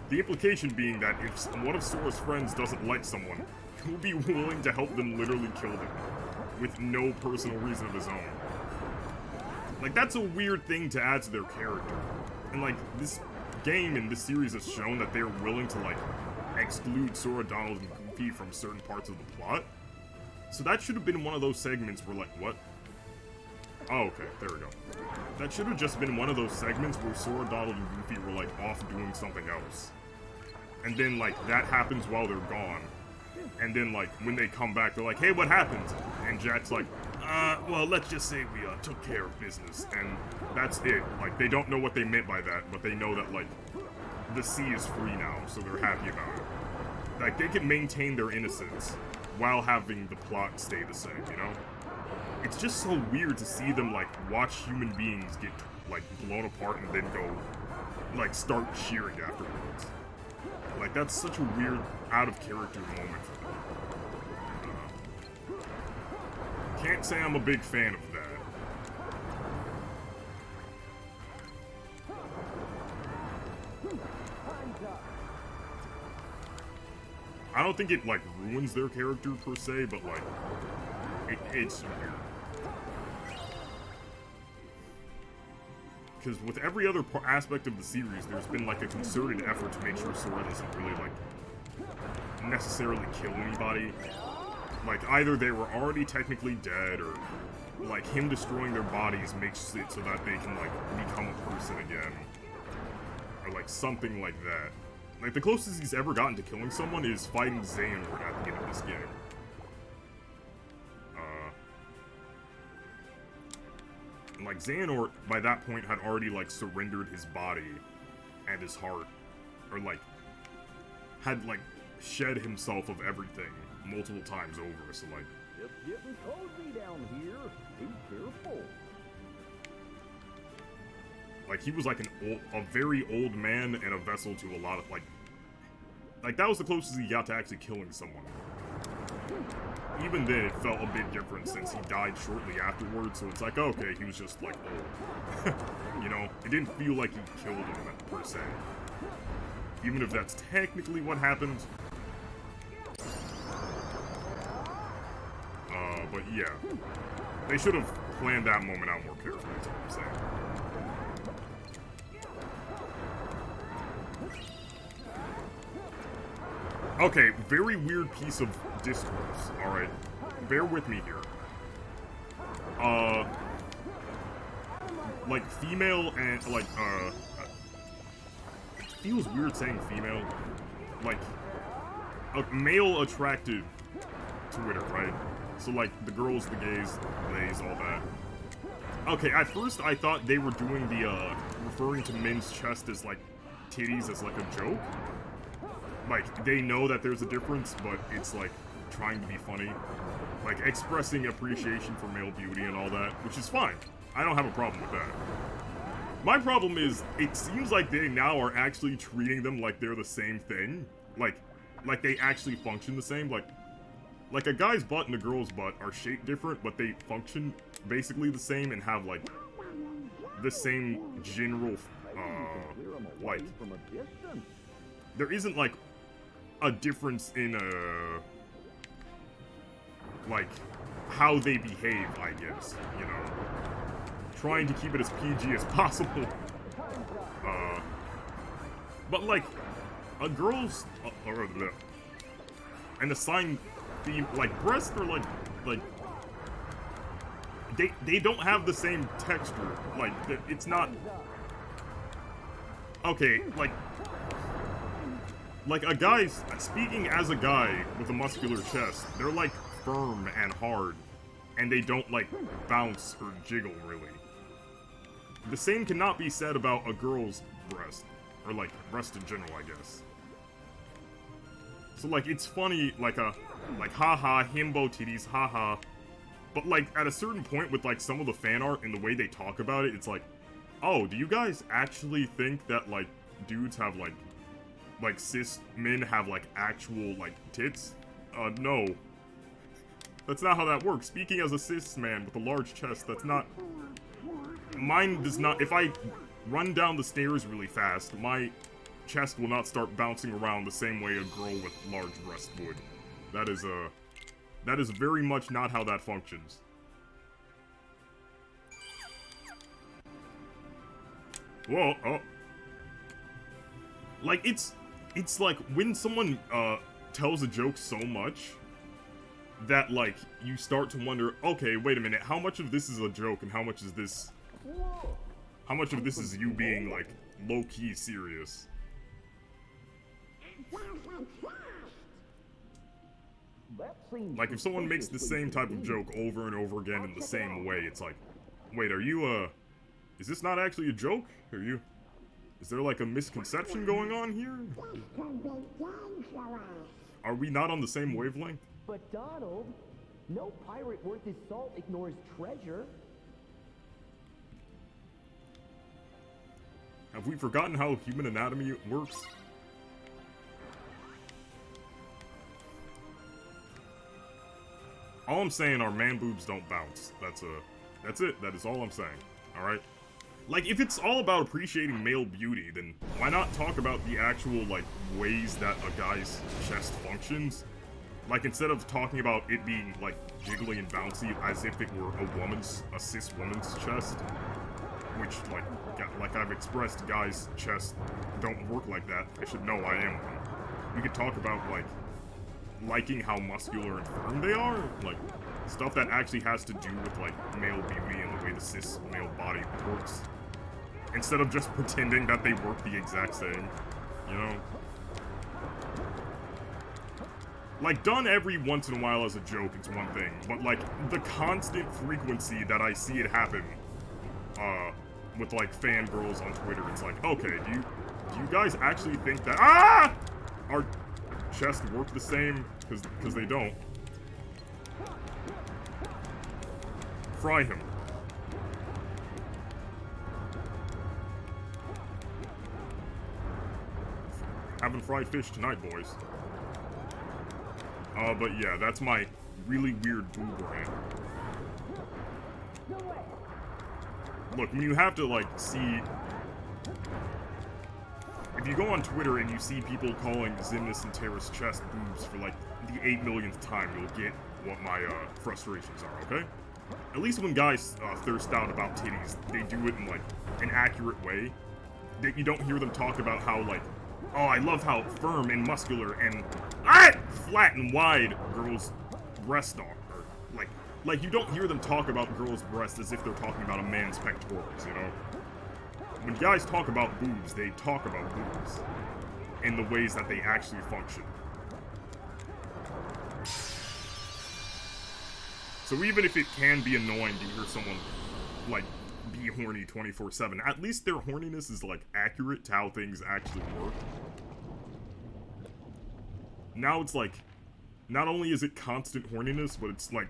The implication being that if one of Sora's friends doesn't like someone, he'll be willing to help them literally kill them, with no personal reason of his own. Like, that's a weird thing to add to their character. And, like, this game and this series has shown that they're willing to, like, exclude Sora, Donald, and Goofy from certain parts of the plot. So that should have been one of those segments where, like, what? Oh, okay, there we go. That should have just been one of those segments where Sora, Donald, and Goofy were, like, off doing something else. And then, like, that happens while they're gone. And then, like, when they come back, they're like, hey, what happened? And Jack's like, well, let's just say we, took care of business. And that's it. Like, they don't know what they meant by that, but they know that, like, the sea is free now, so they're happy about it. Like, they can maintain their innocence while having the plot stay the same, you know? It's just so weird to see them, like, watch human beings get, like, blown apart and then go, like, start cheering afterwards. Like, that's such a weird, out-of-character moment for them. Can't say I'm a big fan of that. I don't think it, like, ruins their character per se, but, like, it's weird. Because with every other aspect of the series, there's been, like, a concerted effort to make sure Sora doesn't really, like, necessarily kill anybody. Like, either they were already technically dead, or, like, him destroying their bodies makes it so that they can, like, become a person again. Or, like, something like that. Like, the closest he's ever gotten to killing someone is fighting Xehanort at the end of this game. And, like, Xehanort, by that point, had already, like, surrendered his body and his heart. Or, like, had, like, shed himself of everything multiple times over, so, like... It's getting cozy down here. Be careful. Like, he was, like, a very old man and a vessel to a lot of, like, that was the closest he got to actually killing someone. Even then, it felt a bit different since he died shortly afterwards, so it's like, okay, he was just, like, old. You know? It didn't feel like he killed him, per se. Even if that's technically what happened. But yeah. They should have planned that moment out more carefully, is what I'm saying. Okay, very weird piece of discourse, alright? Bear with me here. Like, female and, like, it feels weird saying female. Like, male attracted Twitter, right? So like the girls, the gays, theys, all that. Okay, at first I thought they were doing the referring to men's chest as like titties as like a joke. Like they know that there's a difference, but it's like trying to be funny. Like expressing appreciation for male beauty and all that, which is fine. I don't have a problem with that. My problem is, it seems like they now are actually treating them like they're the same thing. Like they actually function the same. Like a guy's butt and a girl's butt are shaped different, but they function basically the same and have like the same general, like, there isn't like a difference in like how they behave, I guess, you know. Trying to keep it as PG as possible. But like, a girl's, and the sign theme, like, breasts are like, they don't have the same texture. Like, it's not, okay, like a guy's, speaking as a guy with a muscular chest, they're like firm and hard, and they don't like bounce or jiggle really. The same cannot be said about a girl's breast, or like breast in general, I guess. So like it's funny, like haha, himbo titties, haha. But like at a certain point with like some of the fan art and the way they talk about it, it's like, oh, do you guys actually think that like dudes have like cis men have like actual like tits? No. That's not how that works. Speaking as a cis man with a large chest, that's not... Mine does not... If I run down the stairs really fast, my chest will not start bouncing around the same way a girl with large breasts would. That is very much not how that functions. Whoa, oh. Like, it's like when someone, tells a joke so much that, like, you start to wonder, okay, wait a minute, how much of this is a joke and how much is this... How much of this is you being, like, low-key serious? Like, if someone makes the same type of joke over and over again in the same way, it's like, wait, are you, is this not actually a joke? Is there, like, a misconception going on here? Are we not on the same wavelength? But Donald, no pirate worth his salt ignores treasure. Have we forgotten how human anatomy works? All I'm saying are man boobs don't bounce. That's it. That is all I'm saying. Alright? Like, if it's all about appreciating male beauty, then why not talk about the actual, like, ways that a guy's chest functions? Like, instead of talking about it being, like, jiggly and bouncy as if it were a cis woman's chest, which, like I've expressed, guys' chests don't work like that. I should know I am one. We could talk about, like, liking how muscular and firm they are, like, stuff that actually has to do with, like, male beauty and the way the cis male body works. Instead of just pretending that they work the exact same, you know? Like, done every once in a while as a joke, it's one thing, but, like, the constant frequency that I see it happen, with, like, fangirls on Twitter, it's like, okay, do you guys actually think that, our chests work the same? Because they don't. Fry him. Having fried fish tonight, boys. But yeah, that's my really weird boob rant. Look, when you have to, like, see... If you go on Twitter and you see people calling Xemnas and Terra's chest boobs for, like, the 8 millionth time, you'll get what my, frustrations are, okay? At least when guys, thirst out about titties, they do it in, like, an accurate way. That you don't hear them talk about how, like, oh, I love how firm and muscular and, flat and wide girls' breasts are. Or, like, you don't hear them talk about girls' breasts as if they're talking about a man's pectorals, you know? When guys talk about boobs, they talk about boobs in the ways that they actually function. So even if it can be annoying to hear someone, like, be horny 24/7, at least their horniness is, like, accurate to how things actually work. Now it's like, not only is it constant horniness, but it's like,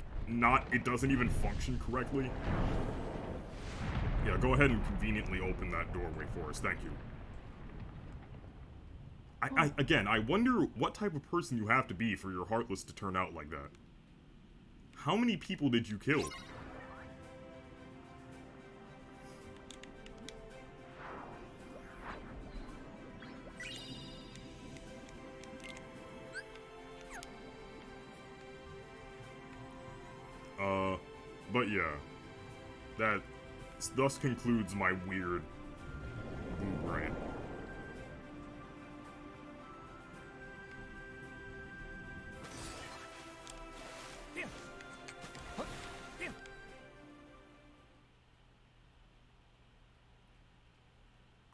it doesn't even function correctly. Yeah, go ahead and conveniently open that doorway for us, thank you. Again, I wonder what type of person you have to be for your Heartless to turn out like that. How many people did you kill? But yeah, that thus concludes my weird boob rant.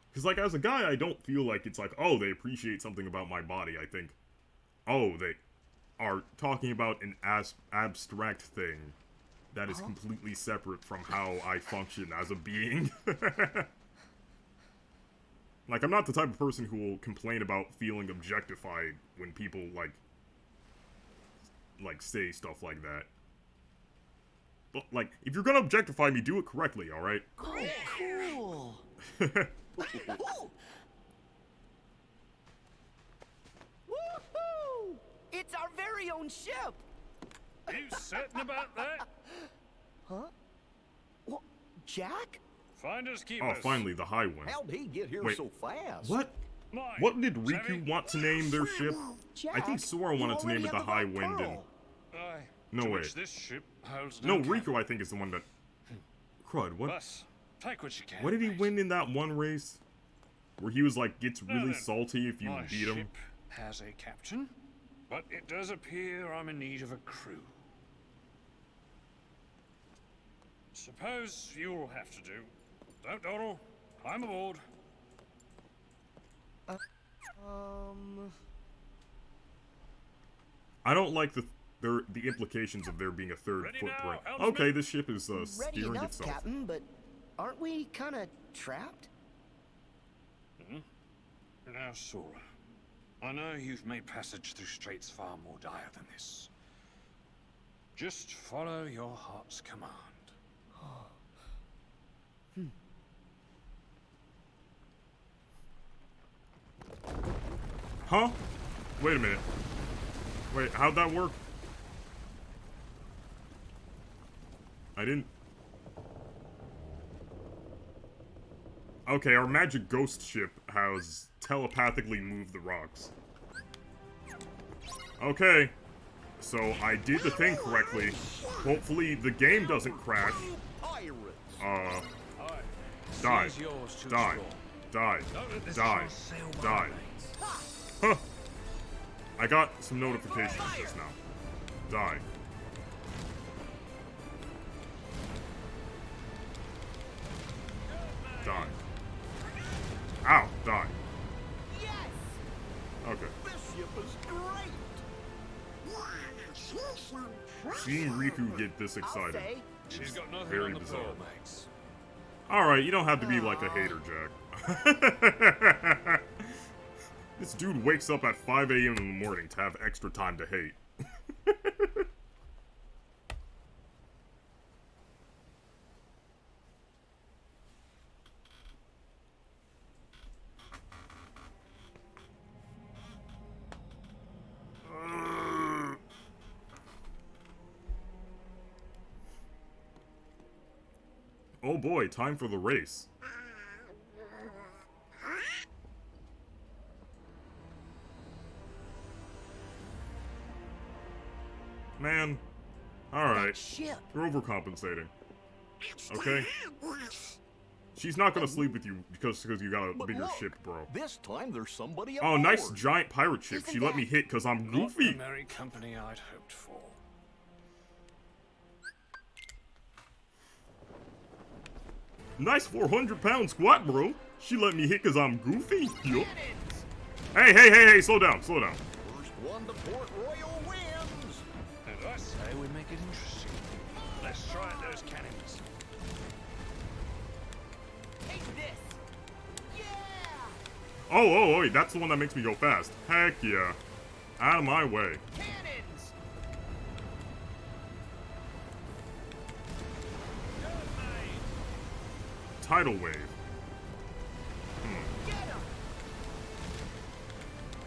Because, like, as a guy, I don't feel like it's like, oh, they appreciate something about my body. I think, oh, they are talking about an abstract thing that is completely separate from how I function as a being. Like, I'm not the type of person who will complain about feeling objectified when people, like say stuff like that. But, like, if you're gonna objectify me, do it correctly, alright? Oh, cool. Woohoo! It's our very own ship! Are you certain about that? Huh? What? Jack? Finders keepers. Oh, finally, the High One. How'd he get here Wait, so fast? What? What did Riku want to name their ship? Jack, I think Sora wanted to name it the High Wind and... No, wait. This ship holds No, Riku, I think, is the one that... Crud, what? Bus, take what you can, What did he mate. win in that one race? Where he was like, gets really salty if you My beat him? ship has a captain, but it does appear I'm in need of a crew. Suppose you'll have to do. Don't dawdle. Climb aboard. I don't like the implications of there being a third Ready footprint. now, Okay, this ship is Ready steering enough, itself. Captain, but aren't we kind of trapped? Now, Sora, I know you've made passage through straits far more dire than this. Just follow your heart's command. Huh? Wait a minute. Wait, how'd that work? I didn't... Okay, our magic ghost ship has telepathically moved the rocks. Okay. So, I did the thing correctly. Hopefully, the game doesn't crash. Die. Die. Die. Die. Die. Huh. I got some notifications just now. Die. Die. Ow. Die. Yes! Okay. This ship is great! Seeing Riku get this excited. She's got nothing Very on the bizarre. floor, mates. Alright, you don't have to be like a hater, Jack. This dude wakes up at 5 a.m. in the morning to have extra time to hate. Oh boy, time for the race. Man. Alright. You're overcompensating. Okay? She's not gonna sleep with you because you got a bigger ship, bro. This time there's somebody Oh, nice aboard. giant pirate ship. She let me hit because I'm Not goofy. the merry company I'd hoped for. Nice 400-pound squat, bro. She let me hit because I'm goofy. Yup. Hey, slow down. First one to Port Royal wins. And I say we make it interesting. Let's try at those cannons. Take this. Oh, that's the one that makes me go fast. Heck yeah. Out of my way. Cannons. Tidal wave. Get him.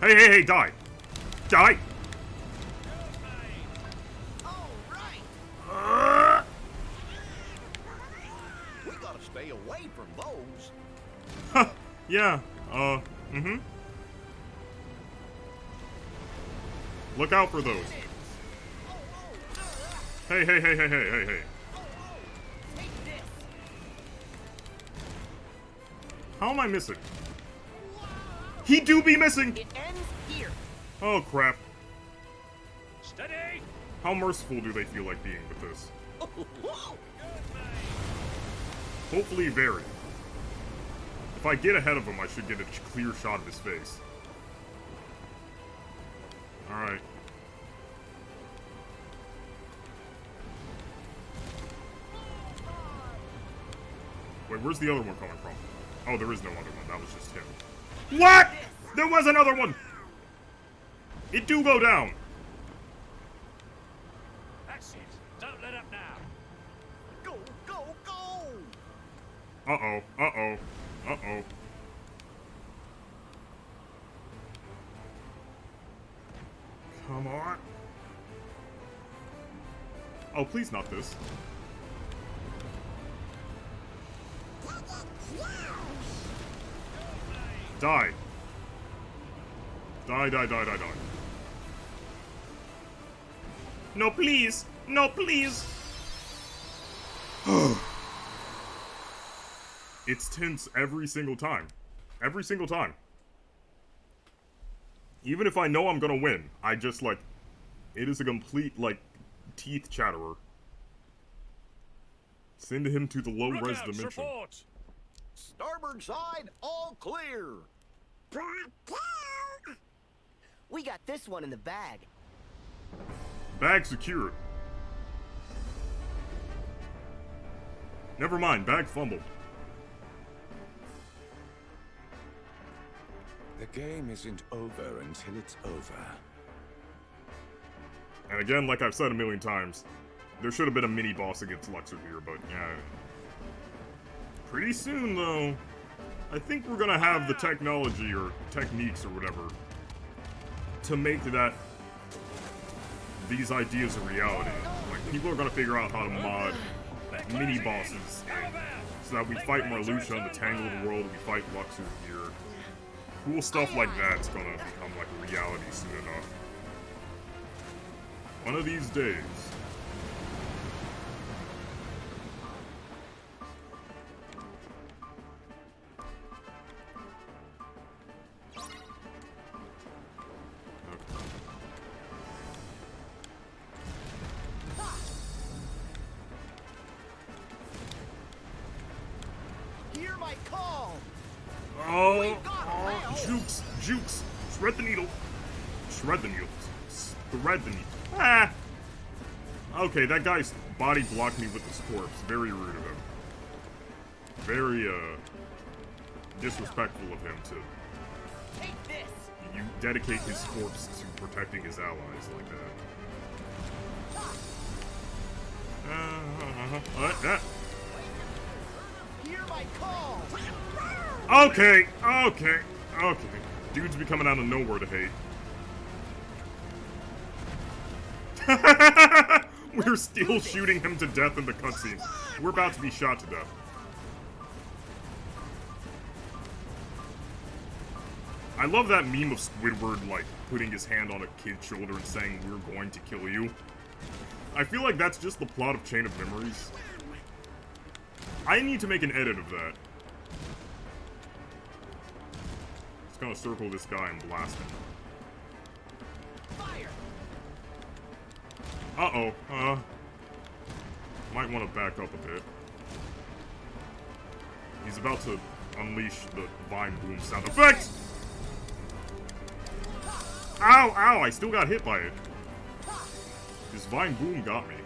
Hey, die! Die! All right. We gotta stay away from those. Yeah, Look out for those. Hey. Take this. How am I missing? He do be missing! It ends here. Oh, crap. Steady. How merciful do they feel like being with this? Hopefully very. If I get ahead of him, I should get a clear shot of his face. Alright. Wait, where's the other one coming from? Oh, there is no other one. That was just him. What?! There was another one! It do go down! That's it. Don't let up now. Go, go, go! Uh-oh. Come on. Oh, please not this. Die. Die. No, please. No, please. It's tense every single time. Every single time. Even if I know I'm gonna win, I just, like, it is a complete, like, teeth chatterer. Send him to the low-res dimension. Report. Starboard side, all clear. We got this one in the bag. Bag secured. Never mind, bag fumbled. The game isn't over until it's over. And again, like I've said a million times, there should have been a mini-boss against Luxor here, but yeah. Pretty soon, though, I think we're gonna have the technology or techniques or whatever to make these ideas a reality. Like, people are gonna figure out how to mod mini-bosses so that we fight Marluxia in the Tangled World, we fight Luxor here. Cool stuff like that's gonna become like a reality soon enough. One of these days. Hear my call. Oh, jukes. Shred the needle. Thread the needle. Ah! Okay, that guy's body blocked me with his corpse. Very rude of him. Very, disrespectful of him to Take this. you dedicate his corpse to protecting his allies like that. Hear my call. Okay. Dude's be coming out of nowhere to hate. We're still shooting him to death in the cutscene. We're about to be shot to death. I love that meme of Squidward, like, putting his hand on a kid's shoulder and saying, "We're going to kill you." I feel like that's just the plot of Chain of Memories. I need to make an edit of that. Just gonna circle this guy and blast him. Fire. Uh-oh, might want to back up a bit. He's about to unleash the Vine Boom sound effect! Ow, I still got hit by it. This Vine Boom got me.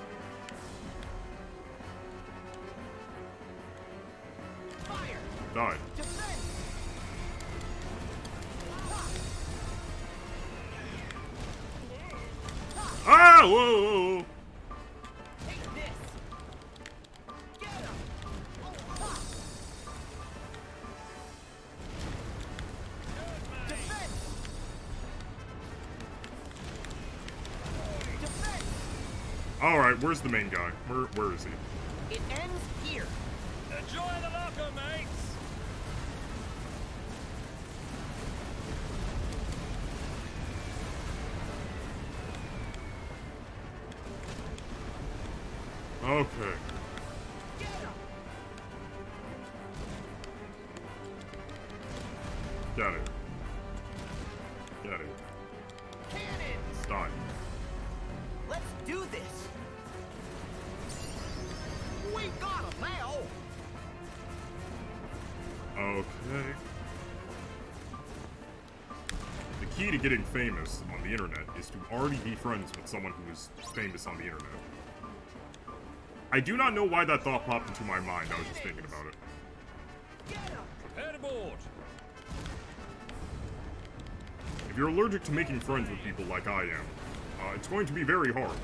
Die. Ah! Whoa! Whoa, whoa. Take this. Get him. Defense. Defense. All right, where's the main guy? Where is he? It ends here. Enjoy the locker, mates! Okay. Get him. Got it. Got it. Cannons. Die. Let's do this. We got him now. Okay. The key to getting famous on the internet is to already be friends with someone who is famous on the internet. I do not know why that thought popped into my mind. I was just thinking about it. Get him. Prepare to board. If you're allergic to making friends with people like I am, it's going to be very hard.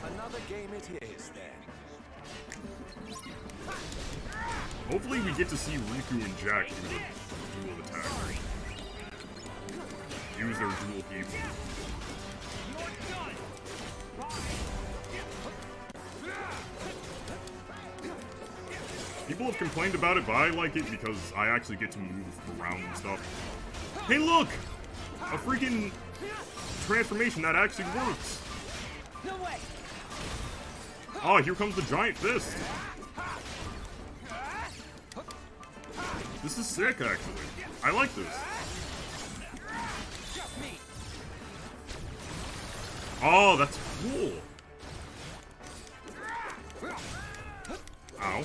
Another game it is, then. Hopefully we get to see Riku and Jack do the dual attack. Use their dual people. People have complained about it, but I like it because I actually get to move around and stuff. Hey look! A freaking transformation that actually works! No way. Oh, here comes the giant fist! This is sick, actually. I like this. Oh, that's cool! Ow.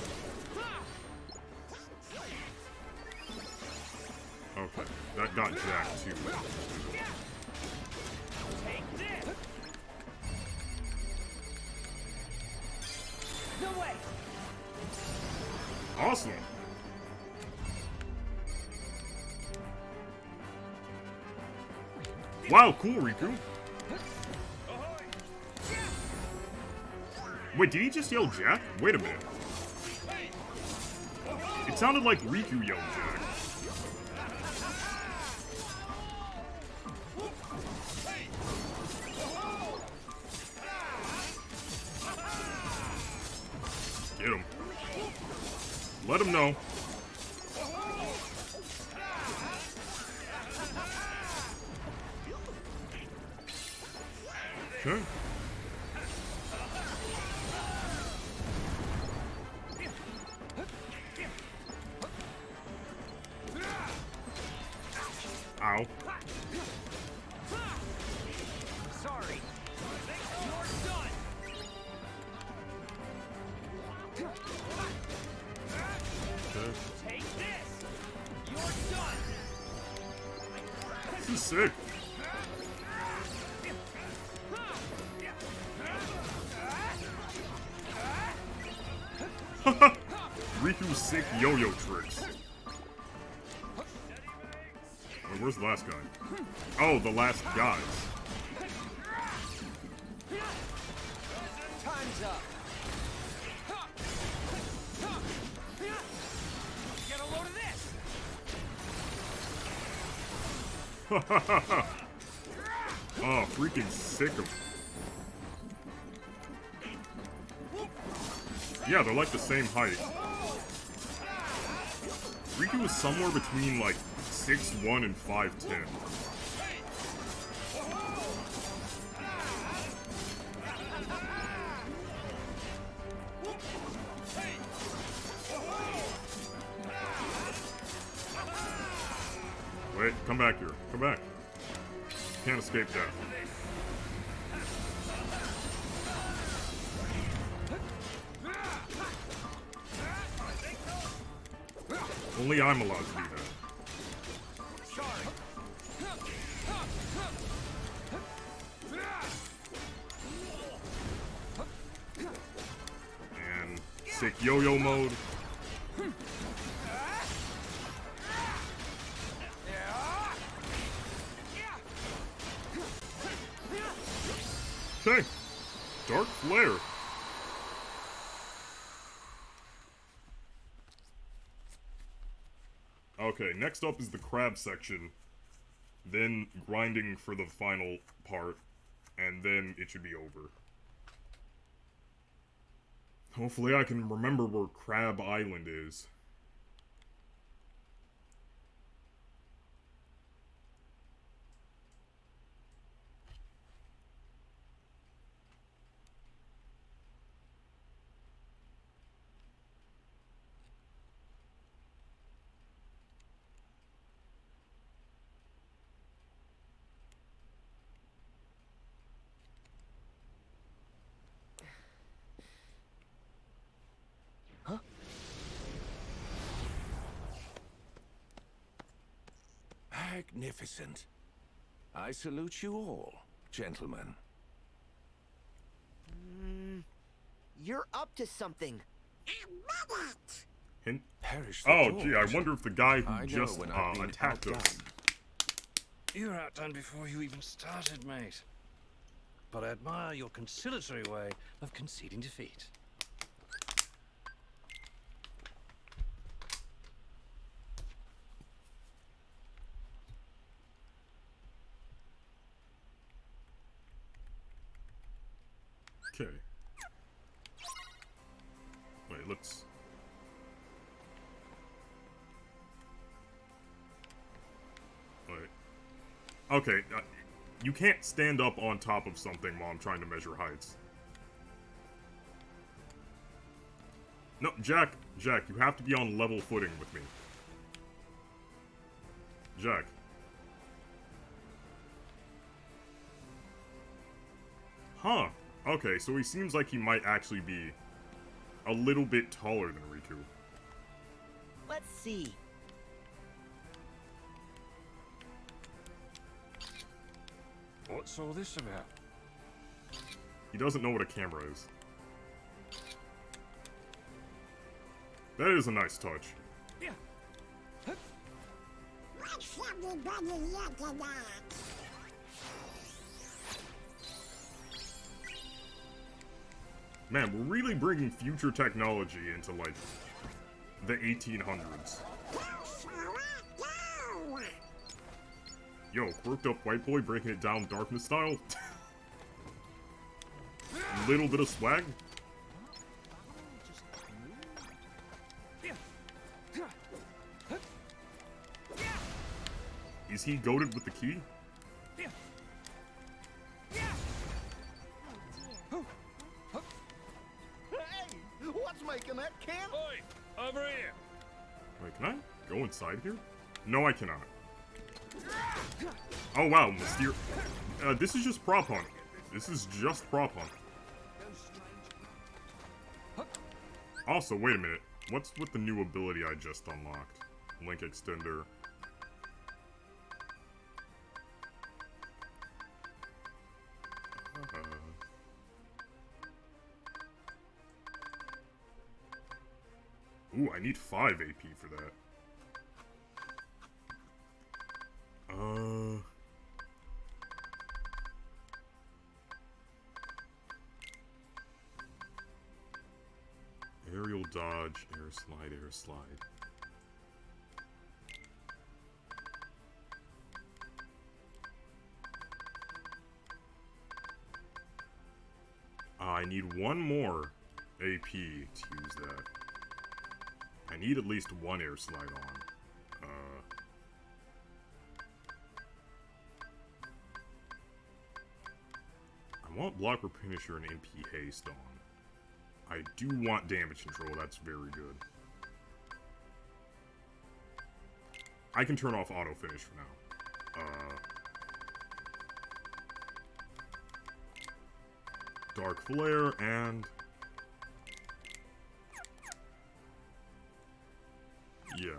Okay, that got Jack too. Take this. No way. Awesome! Wow, cool, Riku. Wait, did he just yell Jack? Wait a minute. It sounded like Riku yelled Jack. Get him. Let him know. Okay. Ow. Sorry. You're done. Okay. Take this. You're done. This is sick. Riku's sick yo-yo tricks. Oh, where's the last guy? Oh, the last guys. Time's up. Get a load of this. Oh, freaking sick of. Yeah, they're like the same height. Riku is somewhere between like 6'1" and 5'10". Wait, come back here. Come back. Can't escape death. Only I'm allowed to do that. basic yo-yo mode. Okay. Dark Flare. Okay, next up is the crab section. Then grinding for the final part. And then it should be over. Hopefully I can remember where Crab Island is. Magnificent. I salute you all, gentlemen. You're up to something. Hint? Perish the Oh, thought. gee, I wonder if the guy who I know just when I've been attacked us. outdone. You were outdone before you even started, mate. But I admire your conciliatory way of conceding defeat. Okay. Wait, let's... Wait. Okay, you can't stand up on top of something while I'm trying to measure heights. No, Jack, you have to be on level footing with me. Jack. Huh. Okay, so he seems like he might actually be a little bit taller than Riku. Let's see. What's all this about? He doesn't know what a camera is. That is a nice touch. What's everybody looking at? Man, we're really bringing future technology into, like, the 1800s. Yo, quirked up white boy breaking it down darkness style? Little bit of swag? Is he goated with the key? Hey, what's making that camp? Oi, over here. Wait, can I go inside here? No, I cannot. Oh wow, Mysterious. This is just prop hunt. This is just prop hunt. Also, wait a minute. What's with the new ability I just unlocked? Link extender. Ooh, I need 5 AP for that. Aerial dodge, air slide, air slide. I need one more AP to use that. I need at least one air slide on. I want blocker finisher and MP haste on. I do want damage control, that's very good. I can turn off auto finish for now. Dark Flare and... yeah.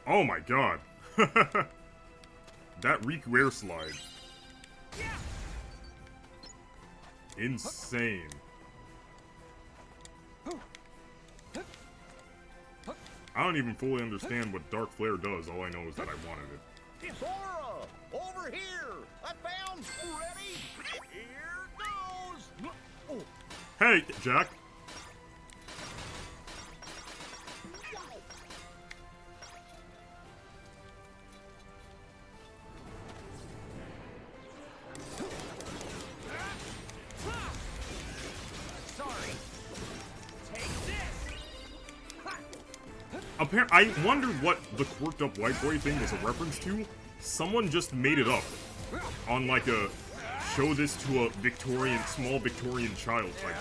Oh my god! That Riku air slide. Insane. I don't even fully understand what Dark Flare does. All I know is that I wanted it. Sora! Over here! I found... Ready? Here goes! Hey, Jack. I wondered what the quirked up white boy thing was a reference to. Someone just made it up on like a show this to a small Victorian child type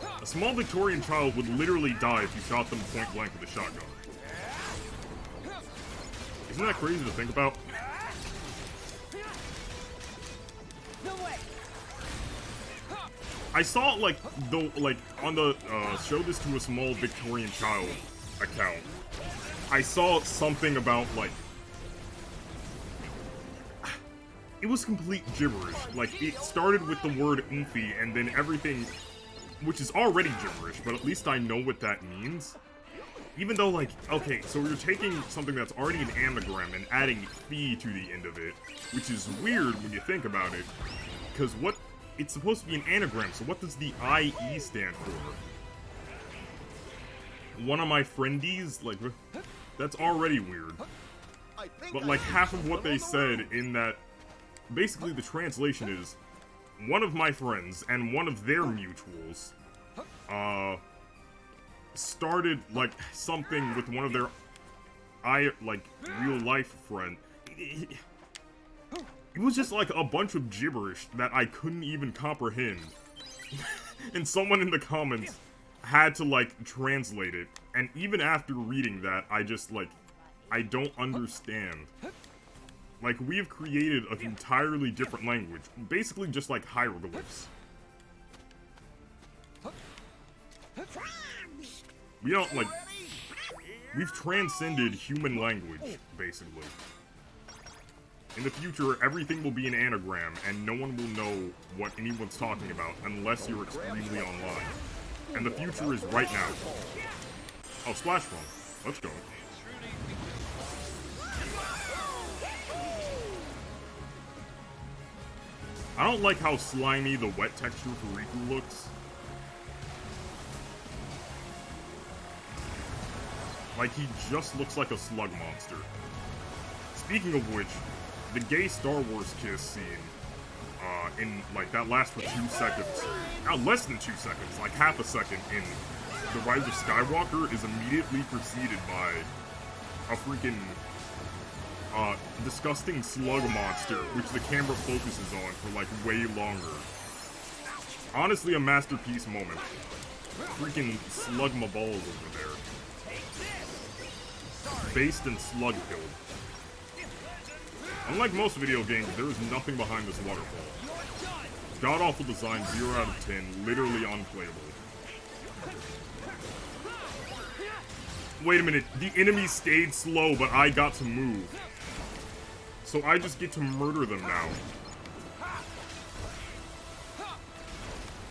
thing. A small Victorian child would literally die if you shot them point blank with a shotgun. Isn't that crazy to think about? I saw like on the show this to a small Victorian child account. I saw something about like it was complete gibberish. Like it started with the word "oofy" and then everything, which is already gibberish, but at least I know what that means. Even though like, okay, so you're taking something that's already an anagram and adding "fee" to the end of it, which is weird when you think about it, because what? It's supposed to be an anagram, so what does the IE stand for? One of my friendies? Like, that's already weird. But like half of what they said in that, basically the translation is, one of my friends and one of their mutuals, started like something with one of their, real life friend. It was just like a bunch of gibberish that I couldn't even comprehend. And someone in the comments had to like translate it. And even after reading that, I just like, I don't understand. Like, we've created an entirely different language. Basically just like hieroglyphs. We don't like, we've transcended human language, basically. In the future, everything will be an anagram, and no one will know what anyone's talking about unless you're extremely online. And the future is right now. Oh, Splash Bomb. Let's go. I don't like how slimy the wet texture for Riku looks. Like, he just looks like a slug monster. Speaking of which, the gay Star Wars kiss scene, in, like, that lasts for 2 seconds. Now, less than 2 seconds, like half a second in The Rise of Skywalker is immediately preceded by a freaking, disgusting slug monster, which the camera focuses on for, like, way longer. Honestly, a masterpiece moment. Freaking slug my balls over there. Based in slug killed. Unlike most video games, there is nothing behind this waterfall. God-awful design, 0 out of 10, literally unplayable. Wait a minute, the enemy stayed slow, but I got to move. So I just get to murder them now.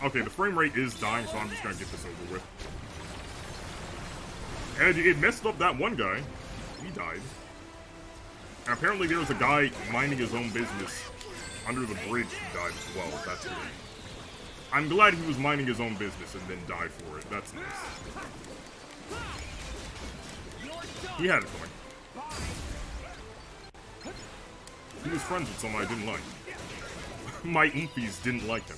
Okay, the frame rate is dying, so I'm just gonna get this over with. And it messed up that one guy. He died. And apparently there was a guy minding his own business under the bridge who died as well. That's good. I'm glad he was minding his own business and then died for it. That's nice. He had it going. He was friends with someone I didn't like. My oofies didn't like him.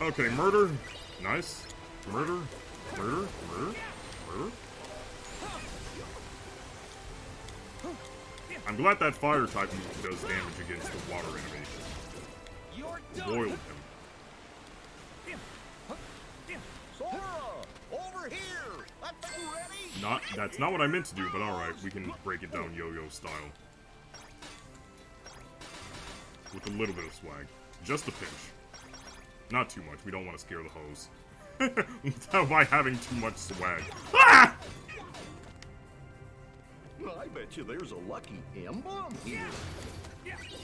Okay, murder. Nice. Murder. Murder. Murder. Murder. I'm glad that fire type move does damage against the water enemy. Boiled him. Sora! Over here! That's not what I meant to do, but alright, we can break it down yo-yo style. With a little bit of swag. Just a pinch. Not too much, we don't want to scare the hoes. Without having too much swag. Ah! I bet you there's a lucky emblem here.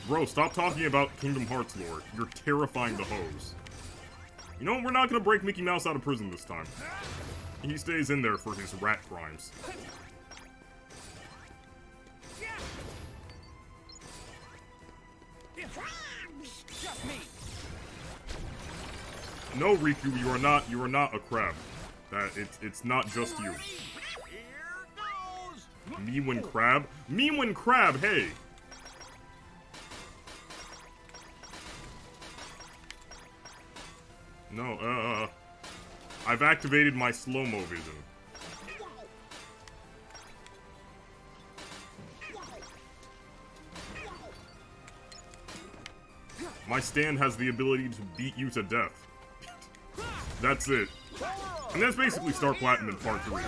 Bro, stop talking about Kingdom Hearts lore. You're terrifying the hoes. You know, we're not gonna break Mickey Mouse out of prison this time. He stays in there for his rat crimes. Just me. No, Riku, you are not a crab. It's not just you. Me when crab? Me when crab, hey! No, I've activated my slow-mo vision. My stand has the ability to beat you to death. That's it. And that's basically Star Platinum Part 3,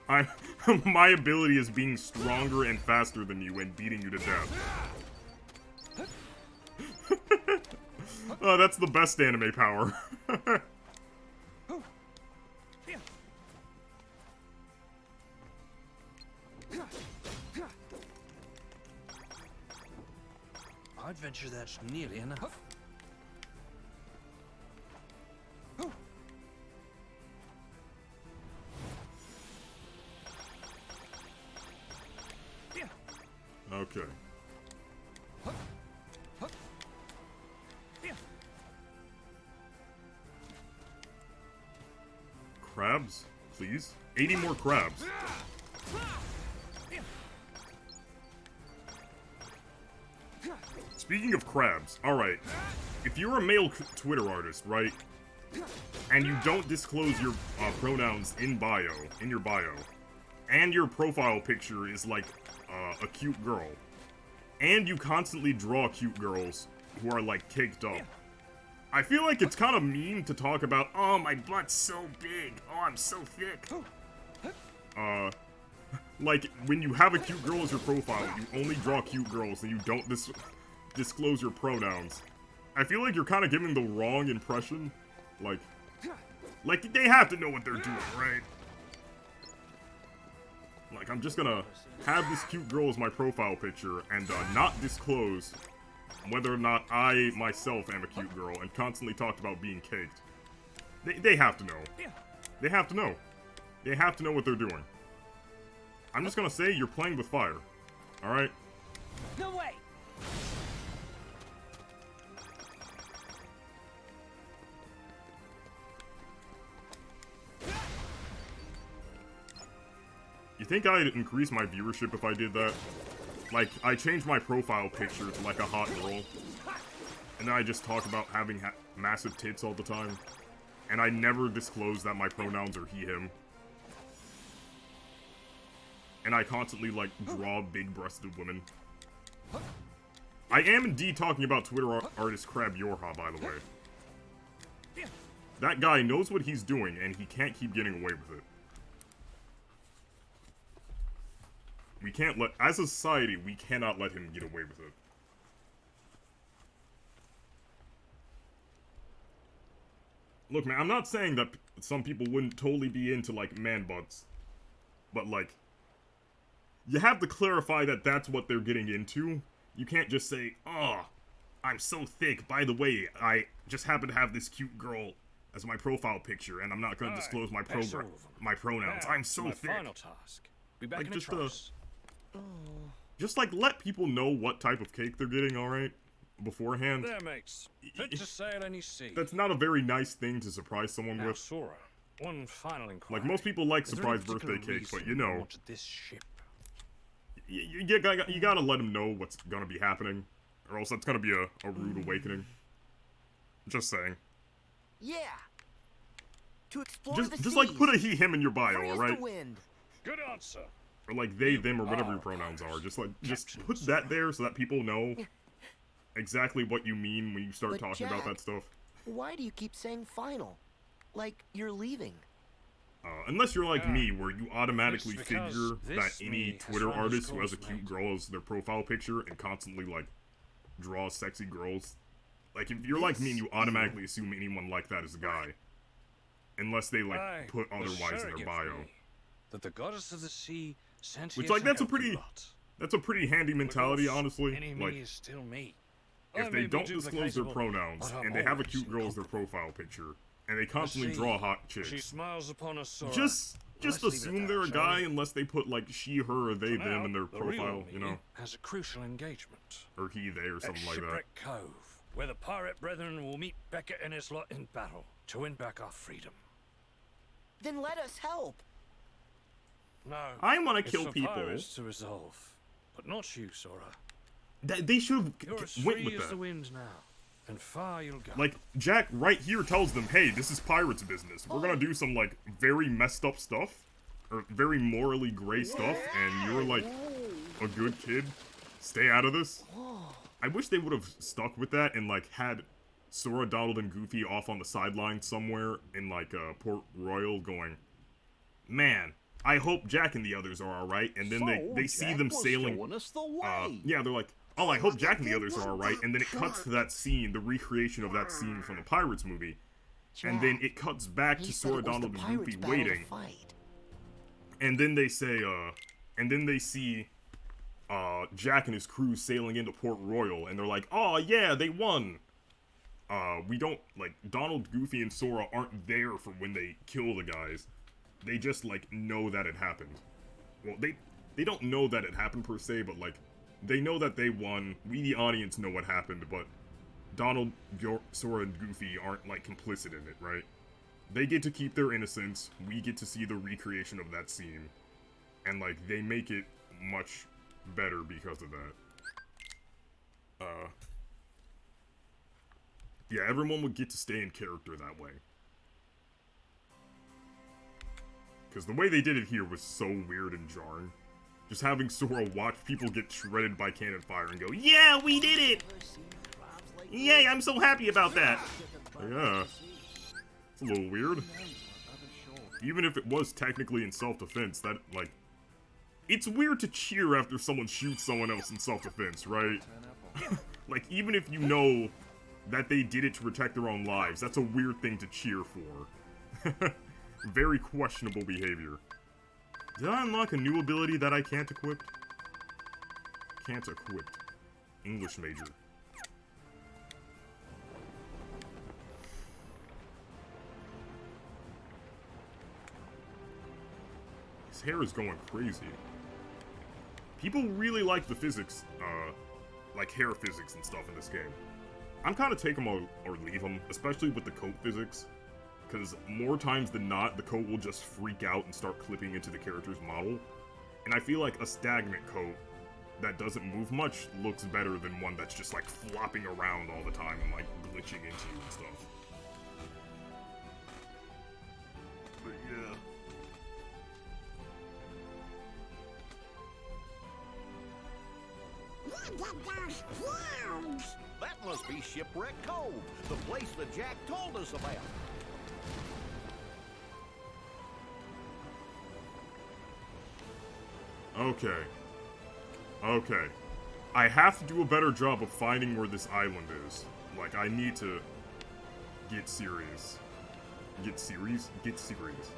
right? My ability is being stronger and faster than you and beating you to death. Oh, that's the best anime power. I'd venture that's nearly enough. Okay. Crabs, please. 80 more crabs. Speaking of crabs, alright. If you're a male Twitter artist, right? And you don't disclose your pronouns in your bio, and your profile picture is like a cute girl, and you constantly draw cute girls who are like caked up, I feel like it's kind of mean to talk about, oh, my butt's so big, oh, I'm so thick. Like, when you have a cute girl as your profile, you only draw cute girls, and you don't disclose your pronouns. I feel like you're kind of giving the wrong impression. Like, they have to know what they're doing, right? Like, I'm just gonna have this cute girl as my profile picture and not disclose whether or not I, myself, am a cute girl and constantly talked about being caked. They have to know. They have to know. They have to know what they're doing. I'm just gonna say you're playing with fire. Alright? No way! You think I'd increase my viewership if I did that? Like, I changed my profile picture to like a hot girl, and then I just talk about having massive tits all the time, and I never disclose that my pronouns are he, him. And I constantly, like, draw big-breasted women. I am indeed talking about Twitter artist Crab Yorha, by the way. That guy knows what he's doing, and he can't keep getting away with it. We can't let, as a society, we cannot let him get away with it. Look, man, I'm not saying that some people wouldn't totally be into, like, man butts. But, like, you have to clarify that that's what they're getting into. You can't just say, oh, I'm so thick. By the way, I just happen to have this cute girl as my profile picture, and I'm not going to disclose my pronouns. I'm so thick. Final task. Be back like, in just, a trice. Just, like, let people know what type of cake they're getting, alright? Beforehand. There, mates. Fit to sail any sea. That's not a very nice thing to surprise someone Now, with. Sora, one final inquiry. Like, most people like Is there surprise any particular birthday cakes, but reason you know. wanted this ship? You gotta let them know what's gonna be happening, or else that's gonna be a rude awakening. Just saying. Yeah. To explore the Just like seas. put a he, him in your bio, Free as alright? the wind. Good answer. Or like they, them, or whatever your pronouns are. Just put that there so that people know exactly what you mean when you start But talking about Jack, that stuff. Why do you keep saying final? Like you're leaving. Unless you're like me, where you automatically it's because figure that this any me has Twitter found his artist who has a goals, cute mate. girl as their profile picture and constantly, like, draws sexy girls Like, if you're like me and you automatically assume anyone like that is a guy. Unless they, like, put otherwise in their bio. That the goddess of the sea sent Which, here like, to that's a help you pretty... lot. That's a pretty handy mentality, honestly. Any Like, me is still me. if they don't disclose their pronouns, and they have a cute girl as their profile picture, and they constantly draw hot She chicks, smiles upon us, Sora. just Let's leave it assume at they're a that, shall guy we? unless they put, like, she, her, or they, For them now, in their the real profile, me you know? has a crucial engagement. Or he, they, or something At like that. Shipwreck Cove, where the pirate brethren will meet Beckett and his lot in battle to win back our freedom. Then let us help. No, I want to it's kill for people. pirates to resolve, but not you, Sora. They should You're as have went free with as that. the wind now, and far you'll go. Like, Jack right here tells them, hey, this is pirates' business. We're gonna do some, like, very messed up stuff, or very morally gray stuff, and you're, like, a good kid. Stay out of this. I wish they would have stuck with that and, like, had Sora, Donald, and Goofy off on the sideline somewhere in, like, Port Royal going, man, I hope Jack and the others are alright, and then they see Jack them was sailing. showing us the way. Yeah, they're like, oh, I hope Jack and the others are alright, and then it cuts to that scene, the recreation of that scene from the Pirates movie, and then it cuts back to Sora, Donald, and Goofy waiting, and then they say, and then they see, Jack and his crew sailing into Port Royal, and they're like, oh yeah, they won! We don't, like, Donald, Goofy, and Sora aren't there for when they kill the guys. They just, like, know that it happened. Well, they don't know that it happened per se, but, like, they know that they won. We, the audience, know what happened, but Donald, Sora, and Goofy aren't, like, complicit in it, right? They get to keep their innocence. We get to see the recreation of that scene. And, like, they make it much better because of that. Yeah, everyone would get to stay in character that way. Because the way they did it here was so weird and jarring. Just having Sora watch people get shredded by cannon fire and go, yeah, we did it! Yay, I'm so happy about that! Yeah. It's a little weird. Even if it was technically in self-defense, that, like... It's weird to cheer after someone shoots someone else in self-defense, right? Like, even if you know that they did it to protect their own lives, that's a weird thing to cheer for. Very questionable behavior. Did I unlock a new ability that I can't equip? Can't equip. English major. His hair is going crazy. People really like the physics, like hair physics and stuff in this game. I'm kind of take them or leave them, especially with the coat physics. Because more times than not, the coat will just freak out and start clipping into the character's model. And I feel like a stagnant coat that doesn't move much looks better than one that's just like flopping around all the time and like glitching into you and stuff. But yeah. Look at those clouds! That must be Shipwreck Cove, the place that Jack told us about. Okay. Okay. I have to do a better job of finding where this island is. Like, I need to get serious. Get serious? Get serious.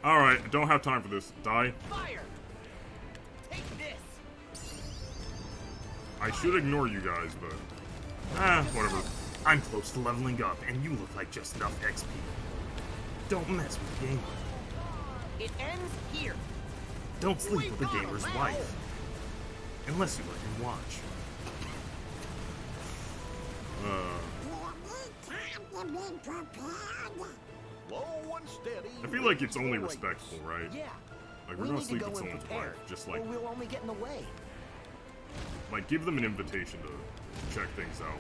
Alright, I don't have time for this. Die. Fire! Take this! I should ignore you guys, but... whatever. I'm close to leveling up, and you look like just enough XP. Don't mess with the gamer. It ends here. Don't sleep with the gamer's wife. Unless you let him watch. You need time to be prepared. Low and steady. I feel like it's only respectful, right? Yeah. Like, we're gonna sleep with someone's wife, just like... Or we'll only get in the way. Like, give them an invitation to check things out.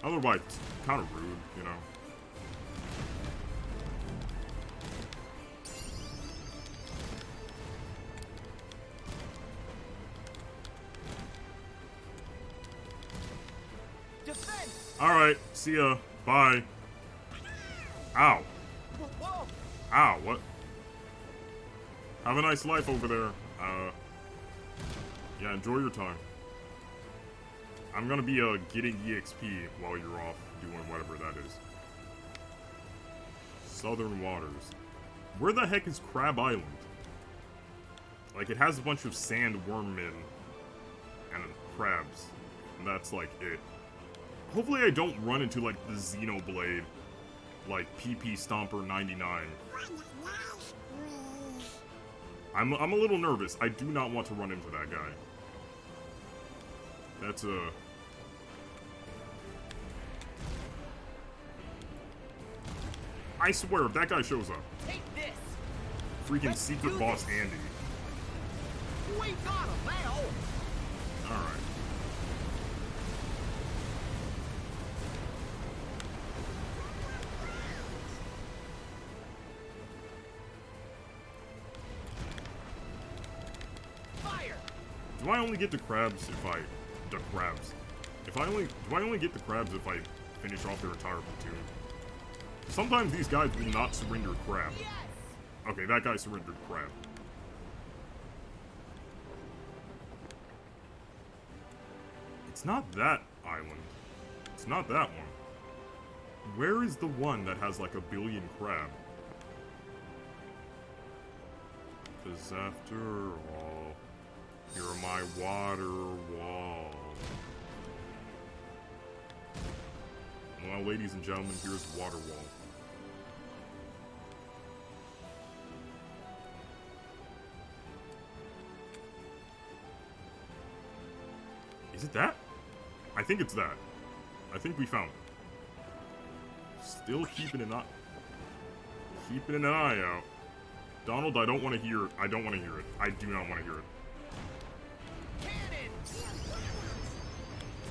Otherwise, it's kind of rude, you know? Alright, see ya. Bye. Ow. Whoa. Ow, what? Have a nice life over there. Yeah, enjoy your time. I'm gonna be getting EXP while you're off doing whatever that is. Southern Waters. Where the heck is Crab Island? Like, it has a bunch of sand wormmen and crabs. And that's like it. Hopefully I don't run into like the Xenoblade, like PP Stomper 99. I'm a little nervous. I do not want to run into that guy. That's a... I swear, if that guy shows up. Take this. Freaking secret boss Andy. We got him now. Alright. Fire. Do I only get the crabs if I... The crabs. If I only... Do I only get the crabs if I finish off their entire platoon? Sometimes these guys will not surrender crab. Yes. Okay, that guy surrendered crab. It's not that island. It's not that one. Where is the one that has like 1 billion crab? Cause after all, you're my water wall. Well, ladies and gentlemen, here's water wall. Is it that? I think it's that. I think we found it. Still keeping an eye out. Donald, I don't want to hear it. I don't want to hear it. I do not want to hear it. Cannons.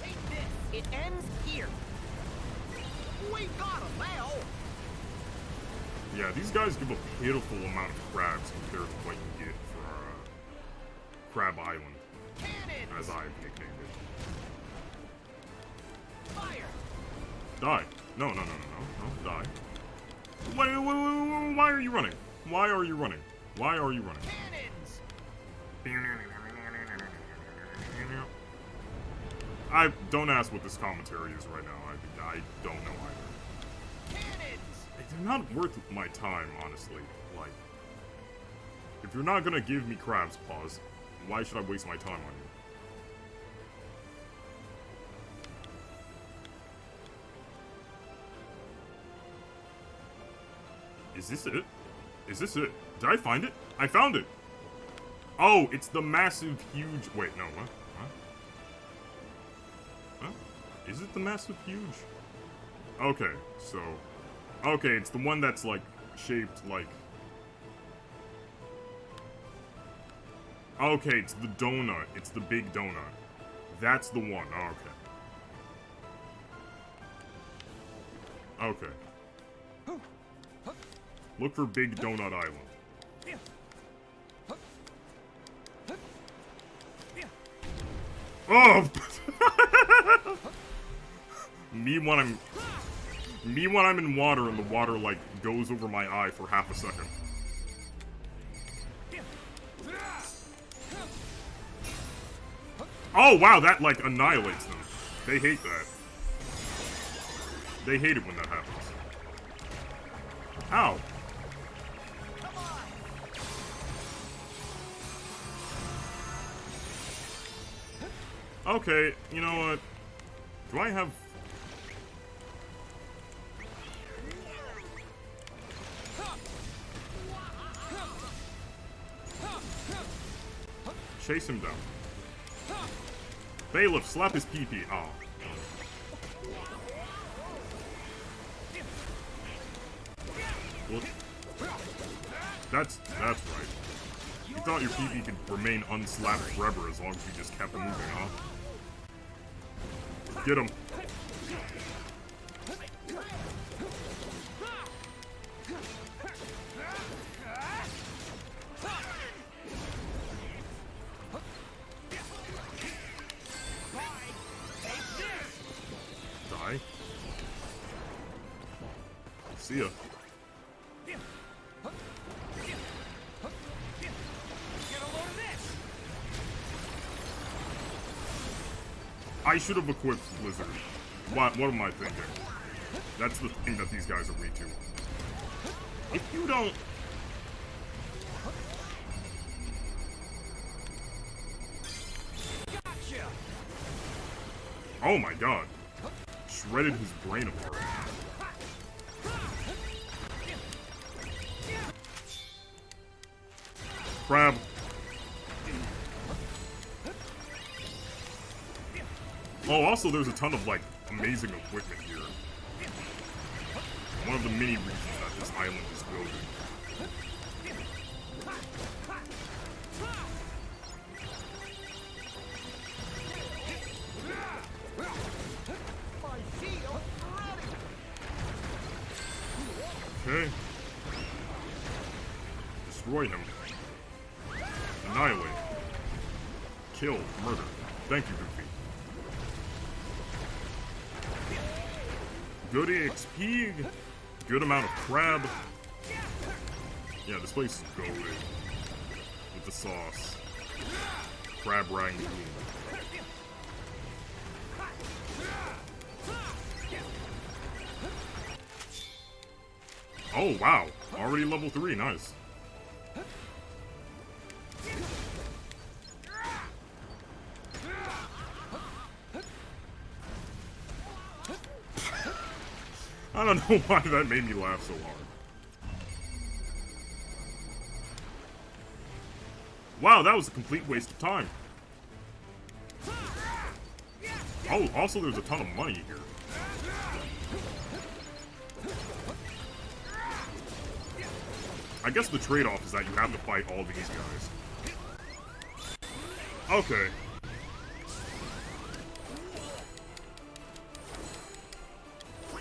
Take this. It ends here. We got him now. Yeah, these guys give a pitiful amount of crabs compared to what you get for Crab Island, Cannons. as I've nicknamed it. Fire. Die. No, die. Why are you running? Why are you running? Why are you running? Cannons. I don't ask what this commentary is right now. I don't know either. Cannons. They're not worth my time, honestly. Like, if you're not gonna give me crab's paws, why should I waste my time on you? Is this it? Is this it? Did I find it? I found it! Oh, it's the massive, huge... Wait, no, what? Huh? Is it the massive, huge? Okay, so... Okay, it's the one that's, like, shaped like... Okay, it's the donut. It's the big donut. That's the one. Oh, okay. Okay. Look for Big Donut Island. Oh! Me when I'm in water and the water like goes over my eye for half a second. Oh wow, that like annihilates them. They hate that. They hate it when that happens. Ow. Okay, you know what? Do I have... Chase him down. Bailiff, slap his pee-pee. Oh. Well, that's right. You thought your pee-pee could remain unslapped forever as long as you just kept moving, huh? Get him. Die. See ya. I should have equipped Blizzard. What am I thinking? That's the thing that these guys are weak to. If you don't... Oh my god. Shredded his brain apart. Crab. Oh, also there's a ton of, like, amazing equipment here. One of the many reasons that this island is building. Okay. Destroy him. Annihilate. Kill. Murder. Thank you, Goofy. Good XP. Good amount of crab. Yeah, this place is goated. With the sauce. Crab rangoon. Oh, wow. Already level 3. Nice. I don't know why that made me laugh so hard. Wow, that was a complete waste of time. Oh, also there's a ton of money here. I guess the trade-off is that you have to fight all these guys. Okay.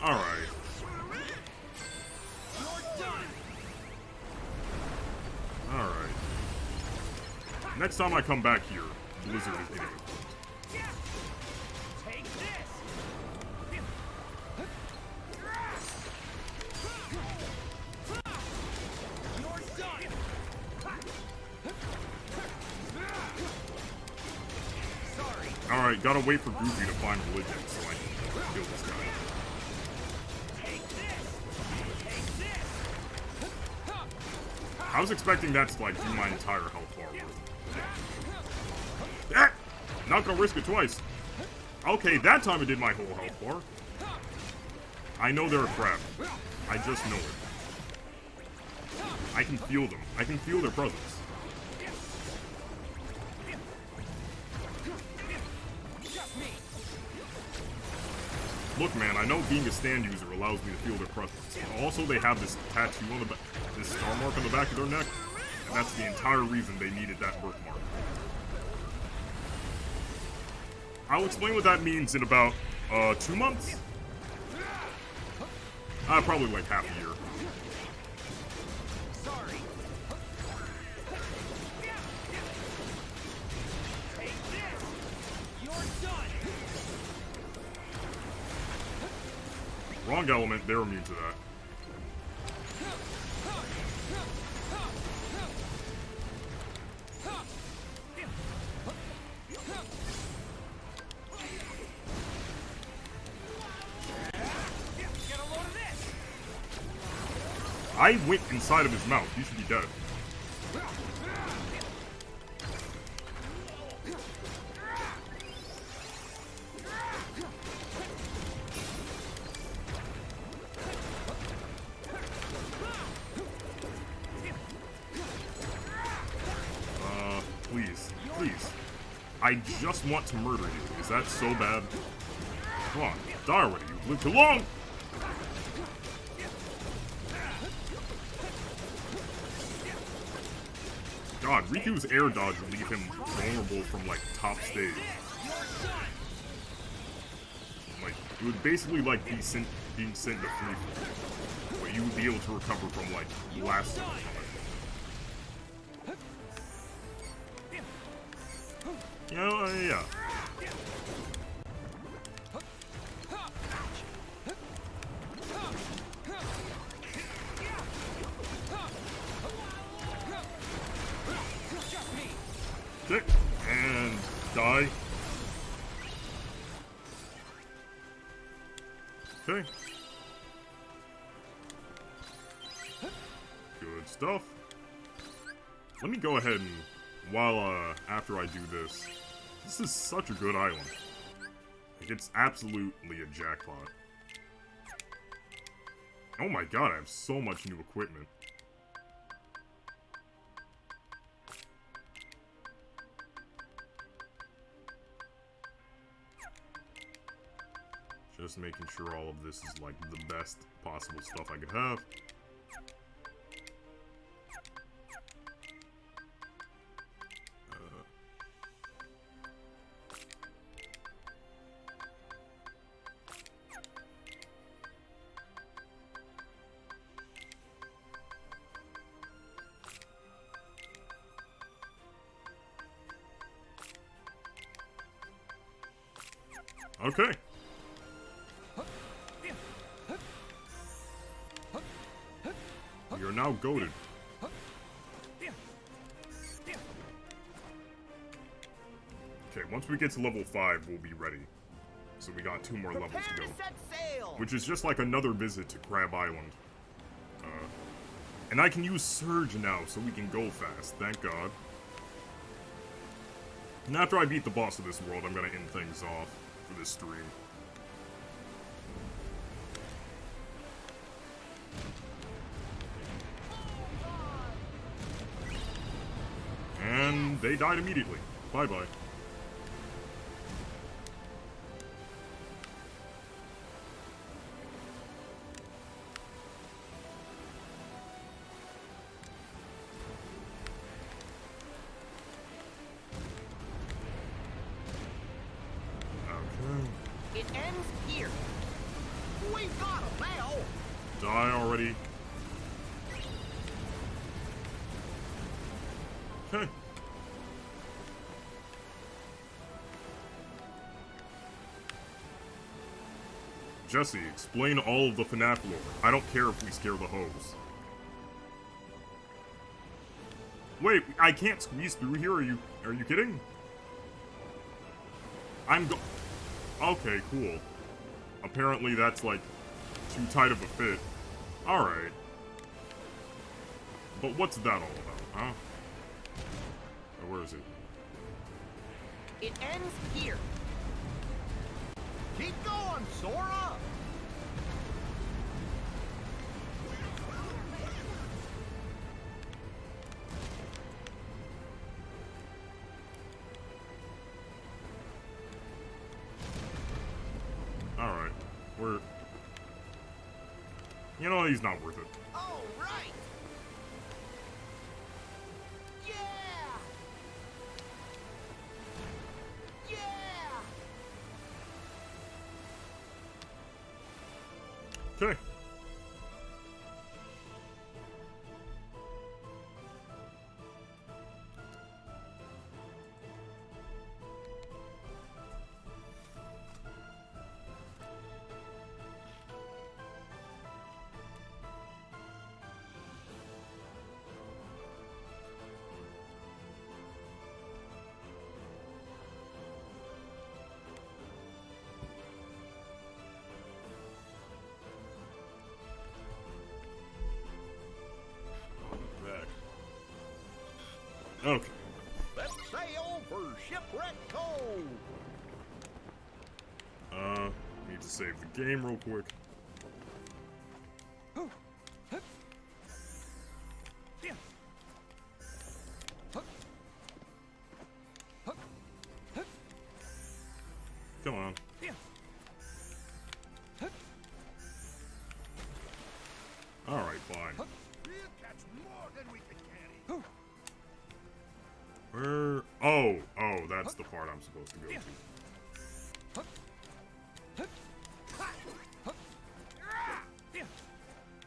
Alright. Alright. Next time I come back here, Blizzard is getting equipped. Alright, gotta wait for Goofy to find religion so I can kill this guy. I was expecting that to, like, do my entire health bar worth. Ah! Not gonna risk it twice. Okay, that time it did my whole health bar. I know they're a crab. I just know it. I can feel them. I can feel their presence. Look, man, I know being a stand user allows me to feel their presence. But also, they have this tattoo on the back, this star mark on the back of their neck, and that's the entire reason they needed that birthmark. I'll explain what that means in about, 2 months? Probably like half a year. Wrong element, they're immune to that. I went inside of his mouth. He should be dead. Please. I just want to murder you. Is that so bad? Come on, die already. You've lived too long! God, Riku's air dodge would leave him vulnerable from, like, top stage. Like, it would basically, like, being sent to free fall. But you would be able to recover from, like, last time. You know, yeah. Okay, and die. Good stuff. Let me go ahead and, after I do this, this is such a good island. Like, it's absolutely a jackpot. Oh my god, I have so much new equipment. Just making sure all of this is, like, the best possible stuff I could have. Okay. We are now goated. Okay, once we get to level 5, we'll be ready. So we got 2 more levels to go. Which is just like another visit to Crab Island. And I can use Surge now, so we can go fast, thank god. And after I beat the boss of this world, I'm gonna end things off for this stream. And they died immediately. Bye-bye. It ends here. We've got him now. Die already. Okay. Jesse, explain all of the FNAF lore. I don't care if we scare the hoes. Wait, I can't squeeze through here. Are you kidding? Okay, cool. Apparently that's, like, too tight of a fit. Alright. But what's that all about, huh? Oh, where is it? It ends here. Keep going, Sora! Alright. You know, he's not worth it. All right. Yeah. Yeah. Okay. Okay. Let's sail for Shipwreck Cove. Need to save the game real quick. Come on. Alright, fine. We'll catch more than we can carry. Where? Oh, that's the part I'm supposed to go to.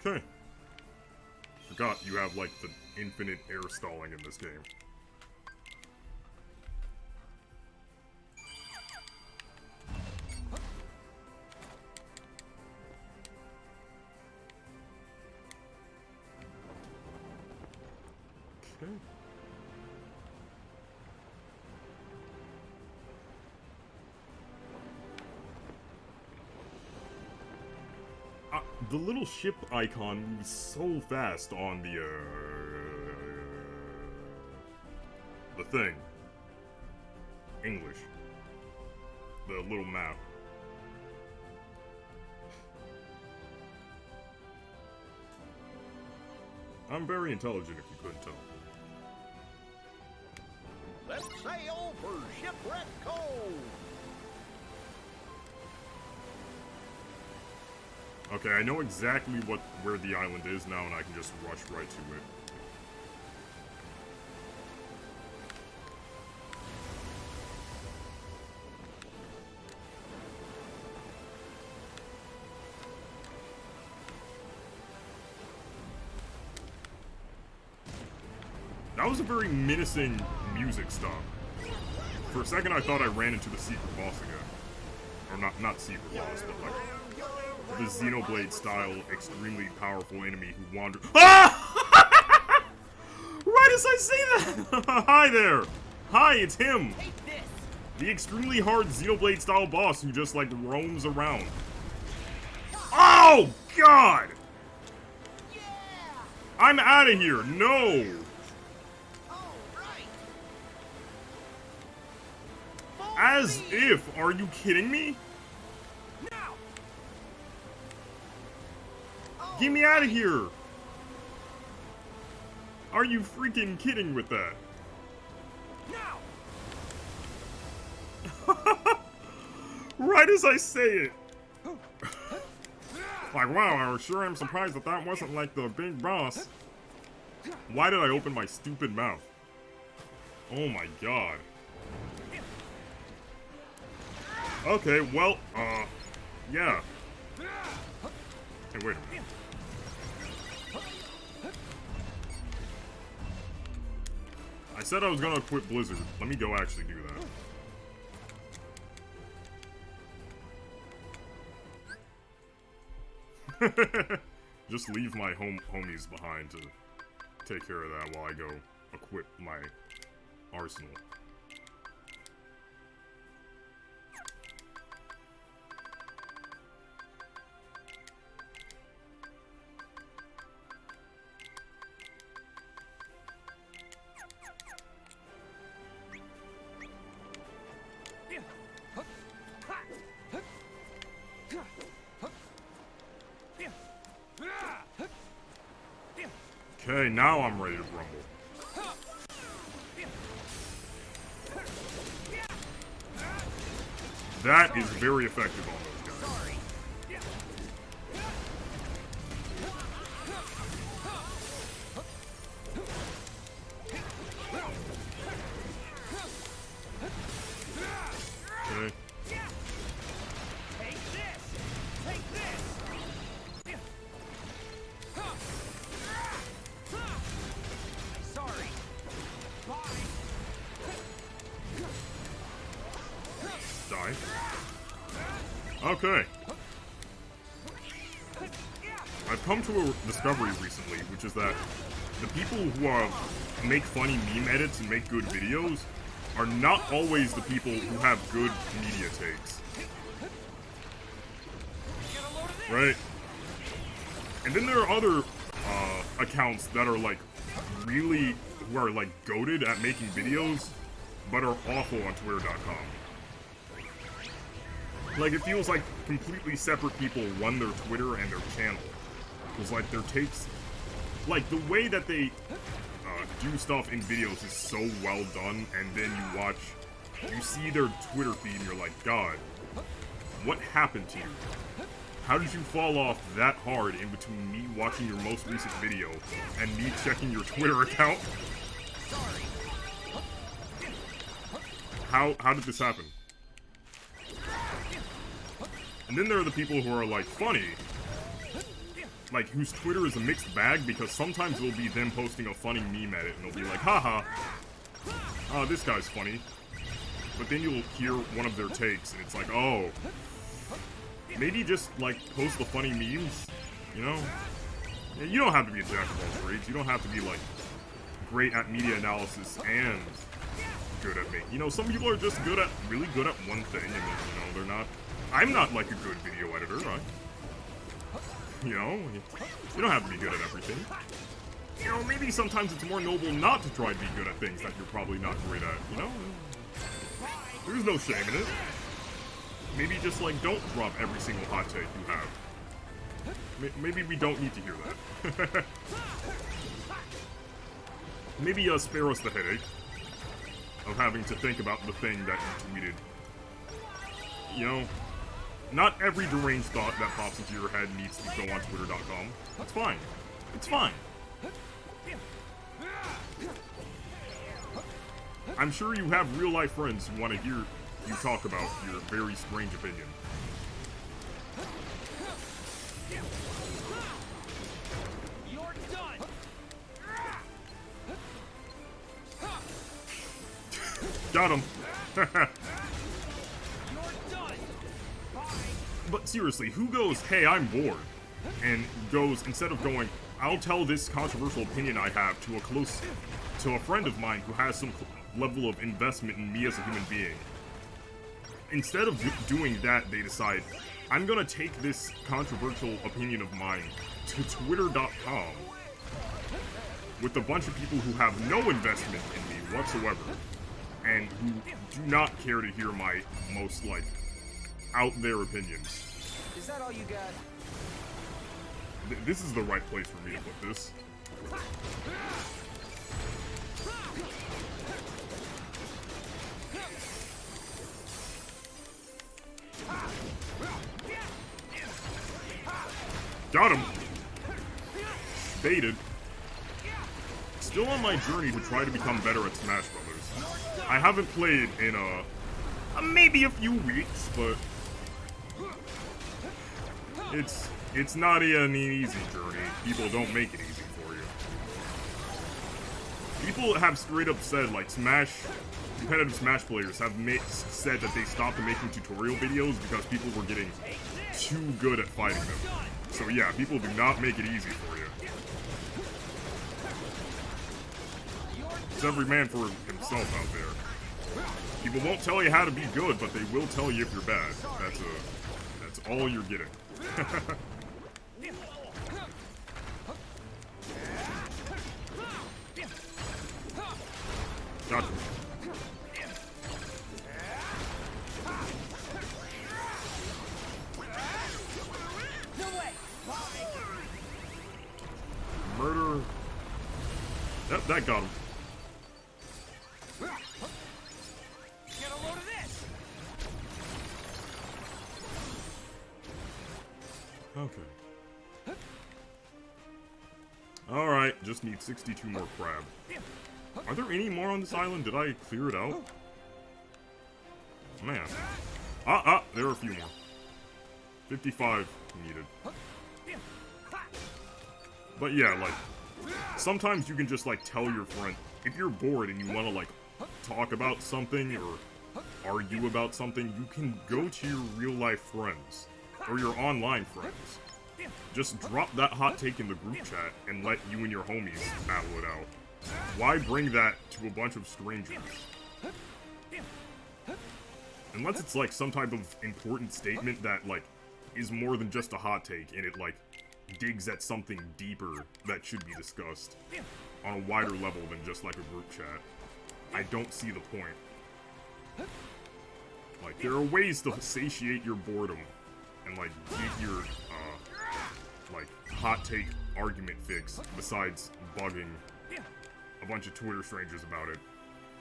Okay. Forgot you have, like, the infinite air stalling in this game. Okay. The little ship icon moves so fast on the thing. English. The little map. I'm very intelligent, if you couldn't tell. Let's sail for Shipwreck Cove! Okay, I know exactly where the island is now, and I can just rush right to it. That was a very menacing music stop. For a second, I thought I ran into the secret boss again. Or not secret boss, but like the Xenoblade style, extremely powerful enemy who wandered. Ah! Right as I say that! Hi there! Hi, it's him! The extremely hard Xenoblade style boss who just like roams around. Oh, God! I'm out of here! No! As if! Are you kidding me? Get me out of here! Are you freaking kidding with that? Right as I say it! Like, wow, I sure am surprised that that wasn't like the big boss. Why did I open my stupid mouth? Oh my god. Okay, well, yeah. Hey, wait a minute. I said I was gonna quit Blizzard. Let me go actually do that. Just leave my homies behind to take care of that while I go equip my arsenal. Okay, now I'm ready to rumble. That is very effective on those guys. Okay. Die. Okay. I've come to a discovery recently, which is that the people who make funny meme edits and make good videos are not always the people who have good media takes. Right? And then there are other accounts that are like really, who are like goated at making videos, but are awful on Twitter.com. Like, it feels like completely separate people run their Twitter and their channel. Because, like, their takes... Like, the way that they do stuff in videos is so well done, and then you see their Twitter feed and you're like, God, what happened to you? How did you fall off that hard in between me watching your most recent video and me checking your Twitter account? How did this happen? And then there are the people who are, like, funny. Like, whose Twitter is a mixed bag, because sometimes it'll be them posting a funny meme edit, and they'll be like, haha, this guy's funny. But then you'll hear one of their takes, and it's like, oh, maybe just, like, post the funny memes, you know? You don't have to be a jack of all trades. You don't have to be, like, great at media analysis and good at making. You know, some people are just really good at one thing, and, you know, they're not... I'm not, like, a good video editor, right? You know? You don't have to be good at everything. You know, maybe sometimes it's more noble not to try to be good at things that you're probably not great at, you know? There's no shame in it. Maybe just, like, don't drop every single hot take you have. Maybe we don't need to hear that. Maybe, spare us the headache of having to think about the thing that you tweeted. You know, not every deranged thought that pops into your head needs to go on Twitter.com. It's fine. It's fine. I'm sure you have real-life friends who want to hear you talk about your very strange opinion. You're done. Got him. You're done. But seriously, who goes, hey, I'm bored, and goes, instead of going, I'll tell this controversial opinion I have to a friend of mine who has some level of investment in me as a human being. Instead of doing that, they decide, I'm gonna take this controversial opinion of mine to Twitter.com with a bunch of people who have no investment in me whatsoever, and who do not care to hear my most, like, out there opinions. Is that all you got? This is the right place for me to put this. Got him! Baited. Still on my journey to try to become better at Smash Brothers. I haven't played in maybe a few weeks, but it's not an easy journey. People don't make it easy for you. People have straight up said, like, competitive Smash players have said that they stopped making tutorial videos because people were getting too good at fighting them. So yeah, people do not make it easy for you. It's every man for himself out there. People won't tell you how to be good, but they will tell you if you're bad. That's all you're getting. Gotcha. Murder. Yep, that got him. Get a load of this. Okay. Alright, just need 62 more crab. Are there any more on this island? Did I clear it out? Man. There are a few more. 55 needed. But yeah, like, sometimes you can just, like, tell your friend, if you're bored and you want to, like, talk about something or argue about something, you can go to your real-life friends, or your online friends. Just drop that hot take in the group chat and let you and your homies battle it out. Why bring that to a bunch of strangers? Unless it's, like, some type of important statement that, like, is more than just a hot take, and it, like, digs at something deeper that should be discussed on a wider level than just, like, a group chat. I don't see the point. Like, there are ways to satiate your boredom and, like, get your, like, hot take argument fix besides bugging a bunch of Twitter strangers about it.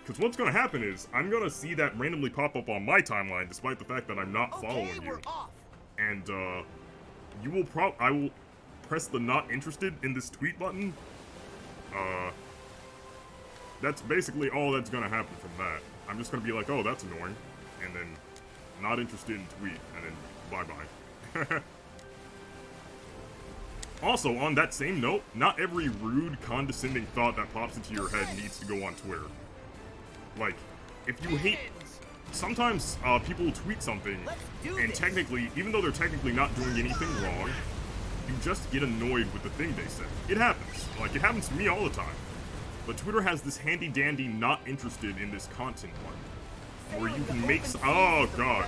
Because what's gonna happen is, I'm gonna see that randomly pop up on my timeline despite the fact that I'm not following you. And, you will I will press the not interested in this tweet button. That's basically all that's gonna happen from that. I'm just gonna be like, oh, that's annoying. And then, not interested in tweet, and then bye-bye. Also, on that same note, not every rude, condescending thought that pops into your head needs to go on Twitter. Like, if you hate... Sometimes, people tweet something, and technically, even though they're technically not doing anything wrong, you just get annoyed with the thing they said. It happens. Like, it happens to me all the time. But Twitter has this handy-dandy not interested in this content button, where you can make... Oh, God.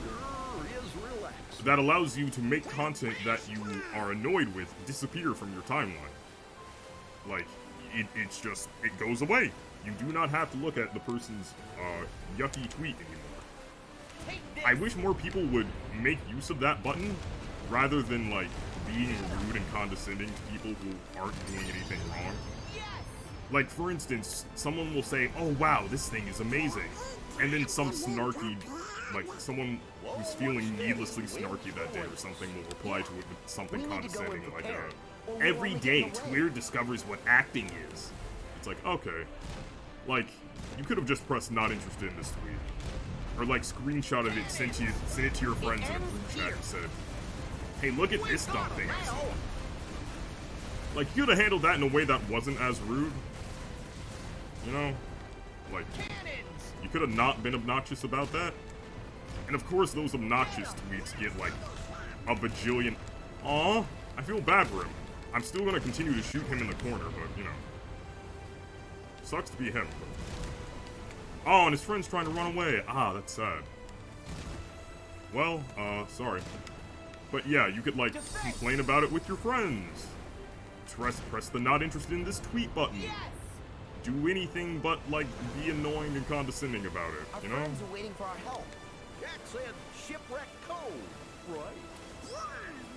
Sure is relaxing. that allows you to make content that you are annoyed with disappear from your timeline. Like, it's just, it goes away. You do not have to look at the person's yucky tweet anymore. I wish more people would make use of that button rather than, like, being rude and condescending to people who aren't doing anything wrong. Like, for instance, someone will say, oh wow, this thing is amazing. And then some snarky, like, someone who's feeling needlessly snarky that day or something will reply to it with something condescending like, every day Twitter discovers what acting is. It's like, okay. Like, you could have just pressed not interested in this tweet. Or, like, screenshotted it, sent it to your friends in a group chat and said, hey, look at this dumb thing I saw. Like, you could have handled that in a way that wasn't as rude. You know? Like, you could have not been obnoxious about that. And of course, those obnoxious tweets get, like, a bajillion. Aw, I feel bad for him. I'm still gonna continue to shoot him in the corner, but, you know. Sucks to be him. Oh, and his friend's trying to run away. Ah, that's sad. Well, sorry. But yeah, you could, like, complain about it with your friends. Press the not interested in this tweet button. Do anything but, like, be annoying and condescending about it, you know? Our friends are waiting for our help. Jack said Shipwreck Cove, right? Yeah,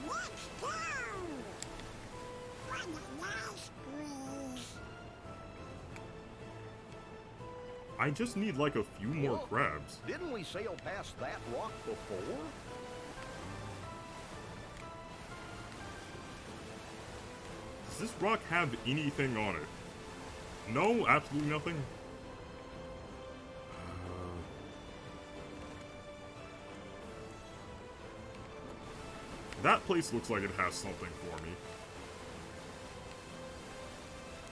let's go! What a nice breeze. I just need, like, a few more crabs. Didn't we sail past that rock before? Does this rock have anything on it? No, absolutely nothing. That place looks like it has something for me.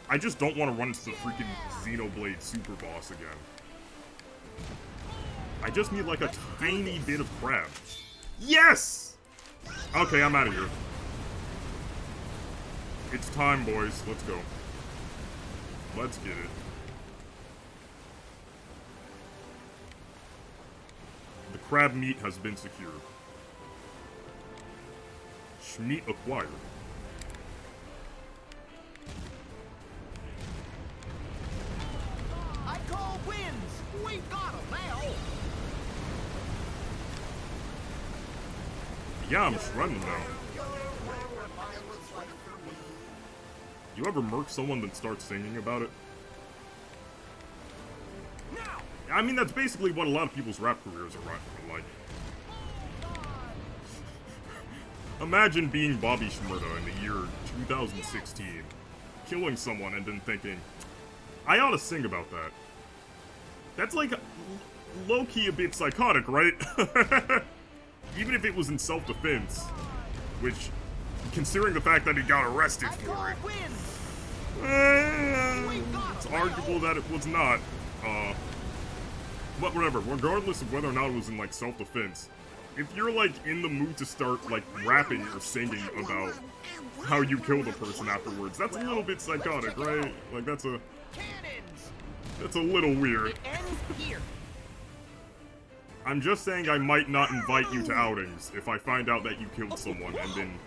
I just don't want to run into the freaking Xenoblade Super Boss again. I just need like a tiny bit of crab. Yes! Okay, I'm out of here. It's time, boys. Let's go. Let's get it. The crab meat has been secured. Schmeat acquired. I call wins! We've got him now! Yeah, I'm shredding now. You ever murk someone that starts singing about it? I mean, that's basically what a lot of people's rap careers are like. Imagine being Bobby Shmurda in the year 2016, killing someone and then thinking, I ought to sing about that. That's like low-key a bit psychotic, right? Even if it was in self-defense, which, considering the fact that he got arrested for it, it's arguable that it was not. But whatever, regardless of whether or not it was in, like, self-defense, if you're, like, in the mood to start, like, rapping or singing about how you killed a person afterwards, that's a little bit psychotic, right? Like, that's a little weird. I'm just saying I might not invite you to outings if I find out that you killed someone and then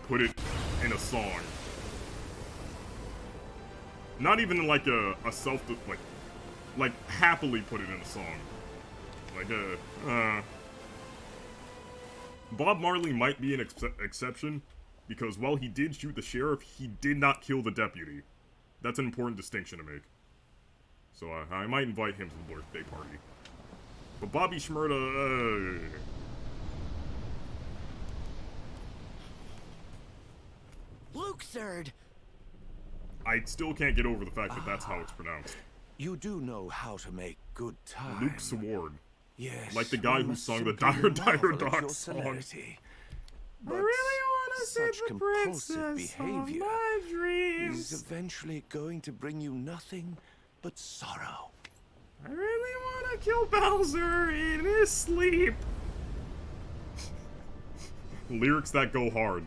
put it in a song. Not even like a self, like happily put it in a song. Like Bob Marley might be an exception, because while he did shoot the sheriff, he did not kill the deputy. That's an important distinction to make. So I might invite him to the birthday party. But Bobby Shmurda, Luxord! I still can't get over the fact that that's how it's pronounced. You do know how to make good time. Luke Sword. Yes. Like the guy who sung the Dire Dog song. But I really want to such see the compulsive princess behavior of my dreams. is eventually going to bring you nothing but sorrow. I really want to kill Bowser in his sleep. Lyrics that go hard.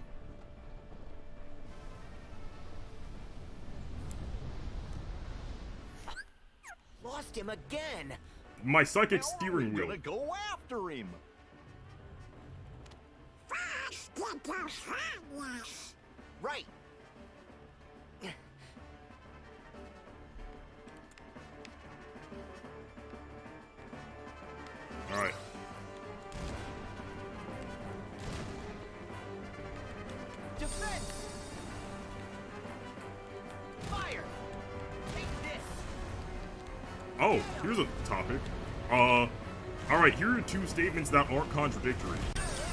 Lost him again! My psychic steering wheel. Gonna go after him. get those harmless. Right. Alright. Defense! Fire! Take this! Oh, here's a topic. Alright, here are two statements that aren't contradictory.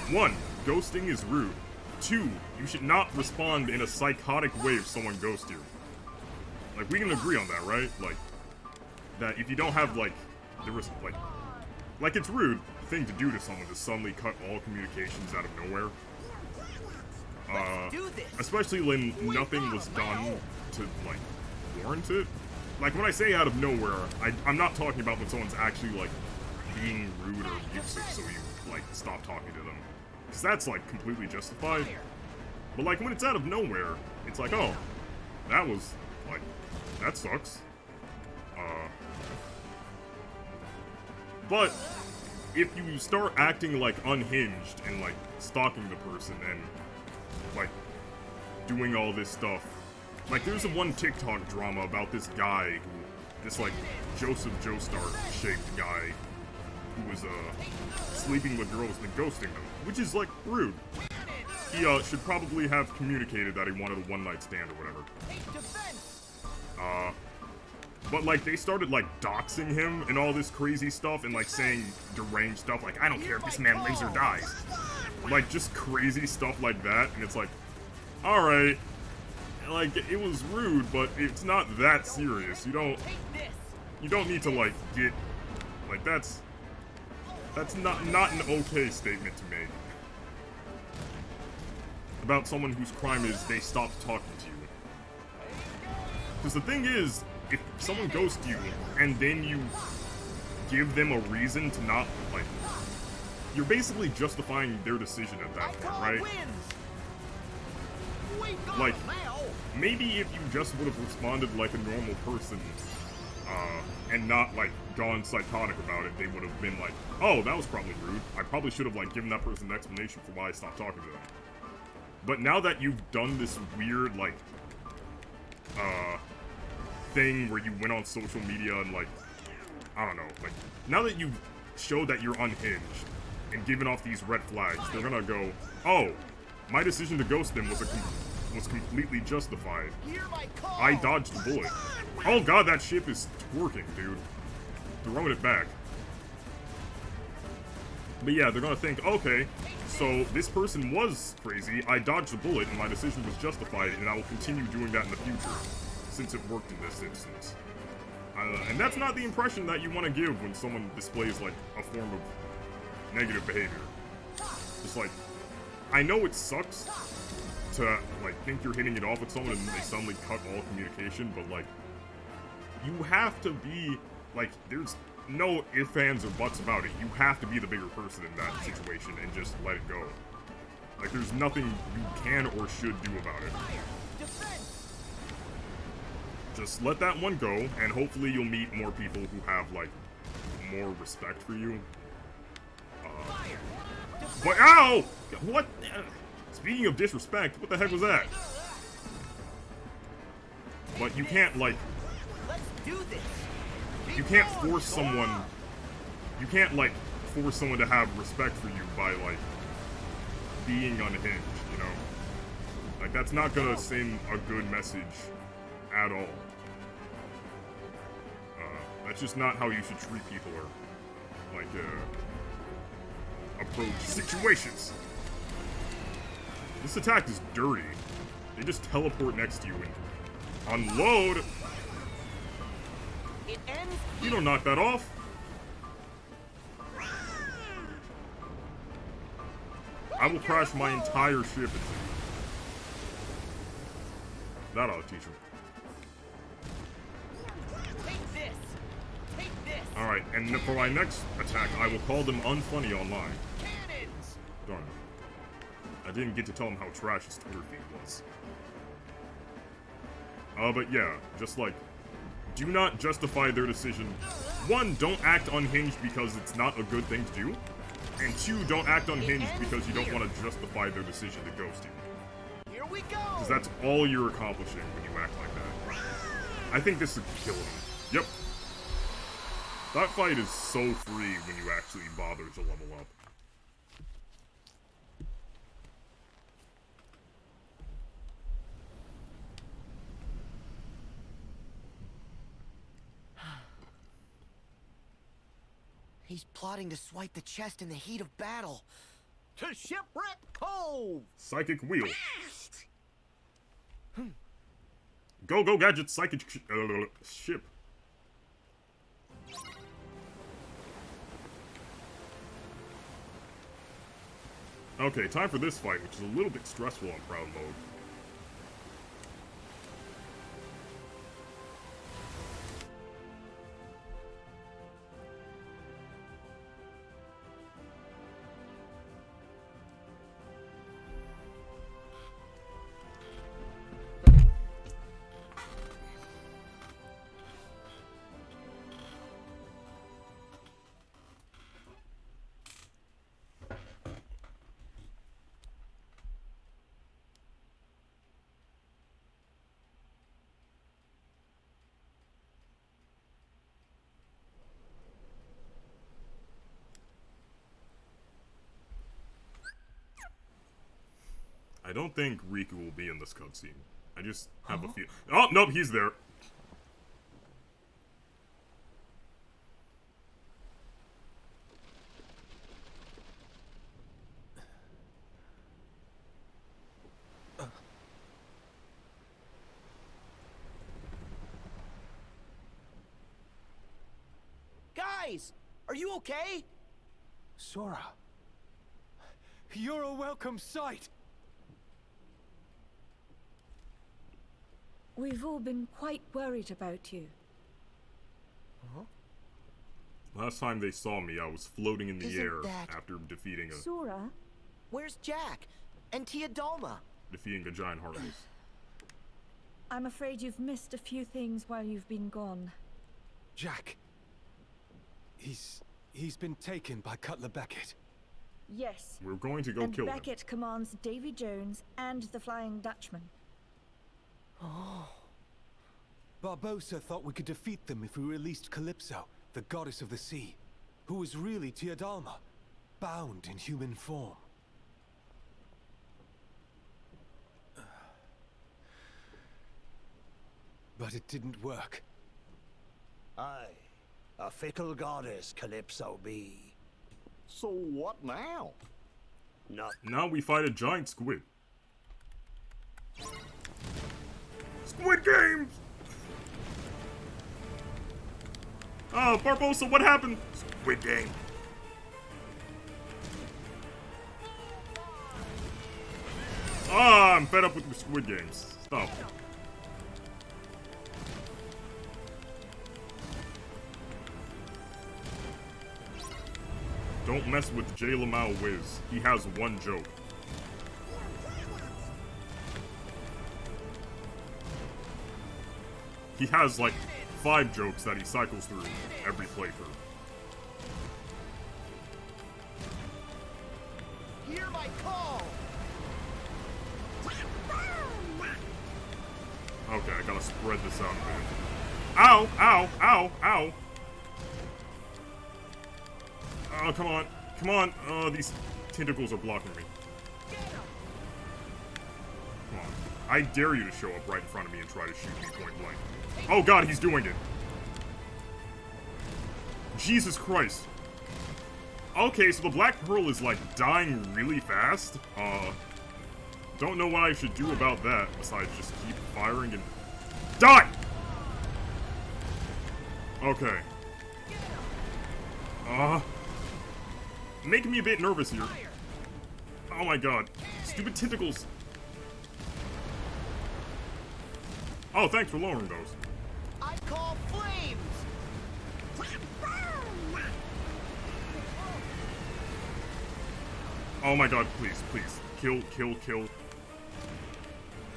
1. Ghosting is rude. 2. You should not respond in a psychotic way if someone ghosts you. Like, we can agree on that, right? Like, that if you don't have, like, there was, like, it's rude thing to do to someone to suddenly cut all communications out of nowhere. Especially when nothing was done to, like, warrant it. Like, when I say out of nowhere, I'm not talking about when someone's actually, like, being rude or abusive so you, like, stop talking to them. Because that's, like, completely justified. But, like, when it's out of nowhere, it's like, oh, that was, like, that sucks. But if you start acting, like, unhinged and, like, stalking the person and, like, doing all this stuff. Like, there's a one TikTok drama about this guy who, this, like, Joseph Joestar-shaped guy who was, sleeping with girls and ghosting them, which is, like, rude. He, should probably have communicated that he wanted a one-night stand or whatever. But, like, they started, like, doxing him and all this crazy stuff and, like, saying deranged stuff, like, I don't care if this man lives or dies. Like, just crazy stuff like that, and it's like, alright, like, it was rude, but it's not that serious. You don't need to, like, get, like, that's not an okay statement to make. About someone whose crime is they stopped talking to you. Because the thing is, if someone ghosts you, and then you give them a reason to not, like, you're basically justifying their decision at that point, right? Like, maybe if you just would have responded like a normal person, and not, like, gone psychotic about it, they would have been like, oh, that was probably rude. I probably should have, like, given that person an explanation for why I stopped talking to them. But now that you've done this weird, like, thing where you went on social media and, like, I don't know, like, now that you've showed that you're unhinged and given off these red flags, they're gonna go, oh, my decision to ghost them was completely justified. I dodged the bullet. Oh god, that ship is twerking, dude. Throwing it back. But yeah, they're gonna think, okay, so this person was crazy, I dodged the bullet, and my decision was justified, and I will continue doing that in the future, since it worked in this instance. And that's not the impression that you want to give when someone displays, like, a form of negative behavior. Just like, I know it sucks to, like, think you're hitting it off with someone and they suddenly cut all communication, but, like, you have to be, like, there's no ifs, ands, or buts about it. You have to be the bigger person in that situation and just let it go. Like, there's nothing you can or should do about it. Just let that one go, and hopefully you'll meet more people who have, like, more respect for you. But, ow! What? Speaking of disrespect, what the heck was that? But you can't, like, you can't force someone, you can't, like, force someone to have respect for you by, like, being unhinged, you know? Like, that's not gonna send a good message at all. That's just not how you should treat people or, like, approach situations. This attack is dirty. They just teleport next to you and unload. You don't knock that off. I will crash my entire ship into you. That ought to teach him. Alright, and for my next attack, I will call them unfunny online. Darn it. I didn't get to tell them how trash his Twitter feed was. But yeah, just like, do not justify their decision. 1, don't act unhinged because it's not a good thing to do. And 2, don't act unhinged because you don't want to justify their decision to ghost you. Here we go. Because that's all you're accomplishing when you act like that. I think this would kill him. Yep. That fight is so free when you actually bother to level up. He's plotting to swipe the chest in the heat of battle. To Shipwreck Cove! Psychic wheel. Go, go, gadget, psychic ship. Okay, time for this fight, which is a little bit stressful on Proud Mode. I don't think Riku will be in this cutscene. I just have a feel. Oh, nope, he's there. Guys, are you okay? Sora, you're a welcome sight. We've all been quite worried about you. Huh? Last time they saw me, I was floating in the Isn't air that after defeating a Sora? Where's Jack? And Tia Dalma? defeating a giant heartless. I'm afraid you've missed a few things while you've been gone. Jack. He's been taken by Cutler Beckett. Yes. We're going to go and kill him. Beckett commands Davy Jones and the Flying Dutchman. Oh. Barbossa thought we could defeat them if we released Calypso, the goddess of the sea, who was really Tia Dalma, bound in human form. But it didn't work. Aye, a fickle goddess Calypso be. So what now? Now we fight a giant squid. Squid Games! Oh, Barbossa, what happened? Squid Game. Ah, I'm fed up with the Squid Games. Stop. Don't mess with J. Lamau Wiz. He has one joke. He has like 5 jokes that he cycles through every playthrough. Hear my call. Okay, I gotta spread this out a bit. Ow! Ow! Ow! Ow! Oh, come on. Come on. Oh, these tentacles are blocking me. Come on. I dare you to show up right in front of me and try to shoot me point blank. Oh god, he's doing it. Jesus Christ. Okay, so the Black Pearl is like dying really fast. Don't know what I should do about that besides just keep firing and die! Okay. Making me a bit nervous here. Oh my god. Stupid tentacles. Oh, thanks for lowering those. I call flames. Oh my god, please, please. Kill, kill, kill.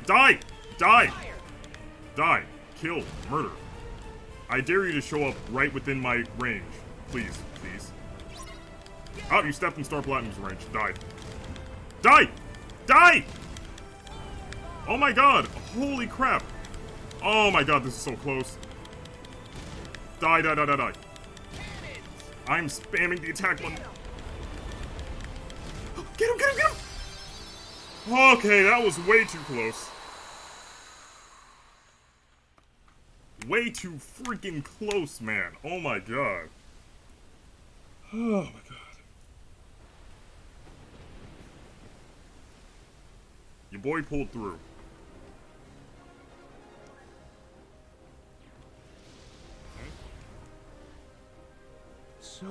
Die! Die! Die! Kill. Murder. I dare you to show up right within my range. Please, please. Oh, you stepped in Star Platinum's range. Die. Die! Die! Oh my god! Holy crap! Oh my god, this is so close. Die, die, die, die, die. I'm spamming the attack button. Get him, get him, get him! Okay, that was way too close. Way too freaking close, man. Oh my god. Oh my god. Your boy pulled through. So,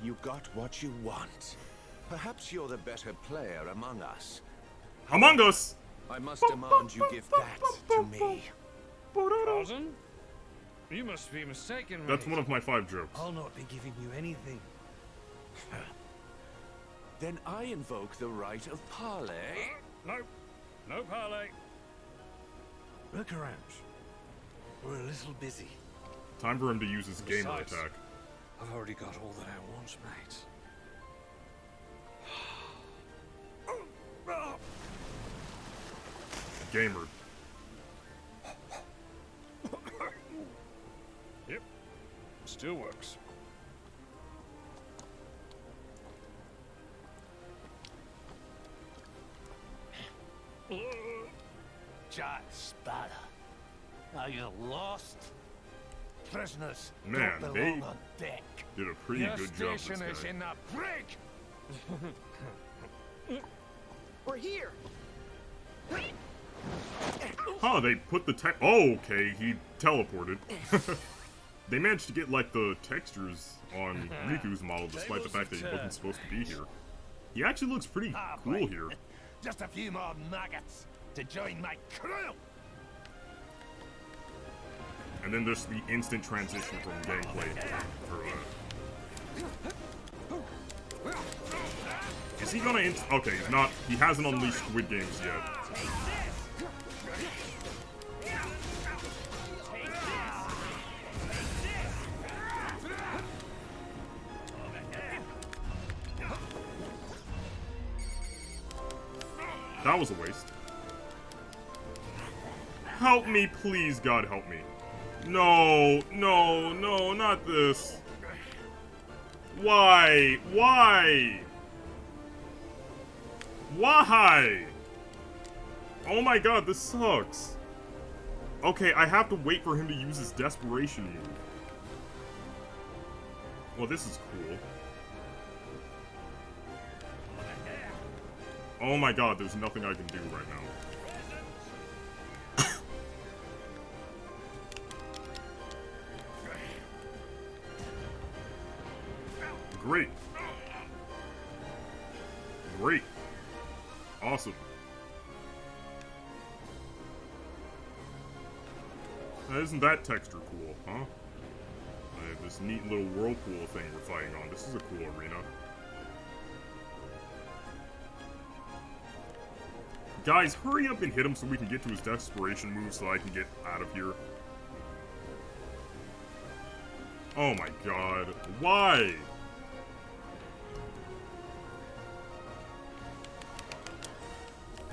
you got what you want. Perhaps you're the better player among us. Among Us! I must demand you give that to me. Pardon? You must be mistaken. That's mate. one of my 5 jokes. I'll not be giving you anything. Then I invoke the right of parley. No. No parley. Look around. We're a little busy. Time for him to use his gamer Besides, attack. I've already got all that I want, mate. Gamer. Yep. Still works. Jack Sparrow. Are you lost? Prisoners Man, don't they belong on deck. did a pretty Your good job, station this is guy. in the brig. We're here. Huh, they put the tech. Oh, okay, he teleported. They managed to get, like, the textures on Riku's model despite the fact that he wasn't supposed to be here. He actually looks pretty cool here. Just a few more maggots to join my crew. And then there's the instant transition from gameplay. Is he gonna okay, he's not. He hasn't unleashed Squid Games yet. That was a waste. Help me, please, God help me. No, no, no, not this. Why? Why? Why? Oh my god, this sucks. Okay, I have to wait for him to use his desperation move. Well, this is cool. Oh my god, there's nothing I can do right now. Great. Great. Awesome. Now, isn't that texture cool, huh? This neat little whirlpool thing we're fighting on. This is a cool arena. Guys, hurry up and hit him so we can get to his desperation move so I can get out of here. Oh my god. Why?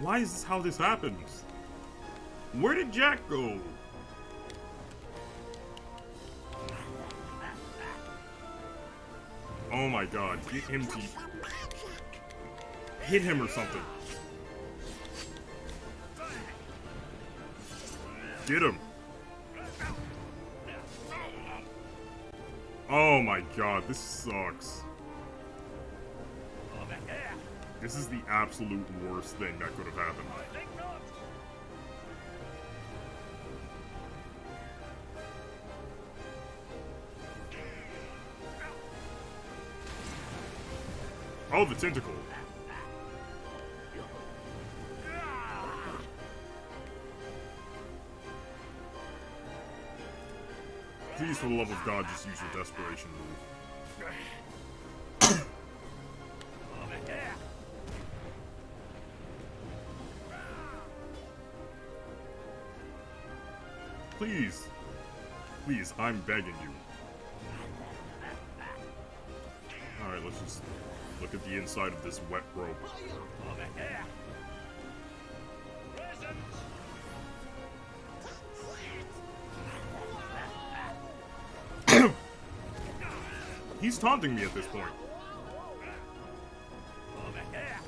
Why is this how this happens? Where did Jack go? Oh my god, get him to... hit him or something. Get him. Oh my god, this sucks. This is the absolute worst thing that could have happened. Oh, the tentacle. Please, for the love of God, just use your desperation move. Please. Please, I'm begging you. Alright, let's just Look at the inside of this wet rope. Over here. Present. He's taunting me at this point. Over here.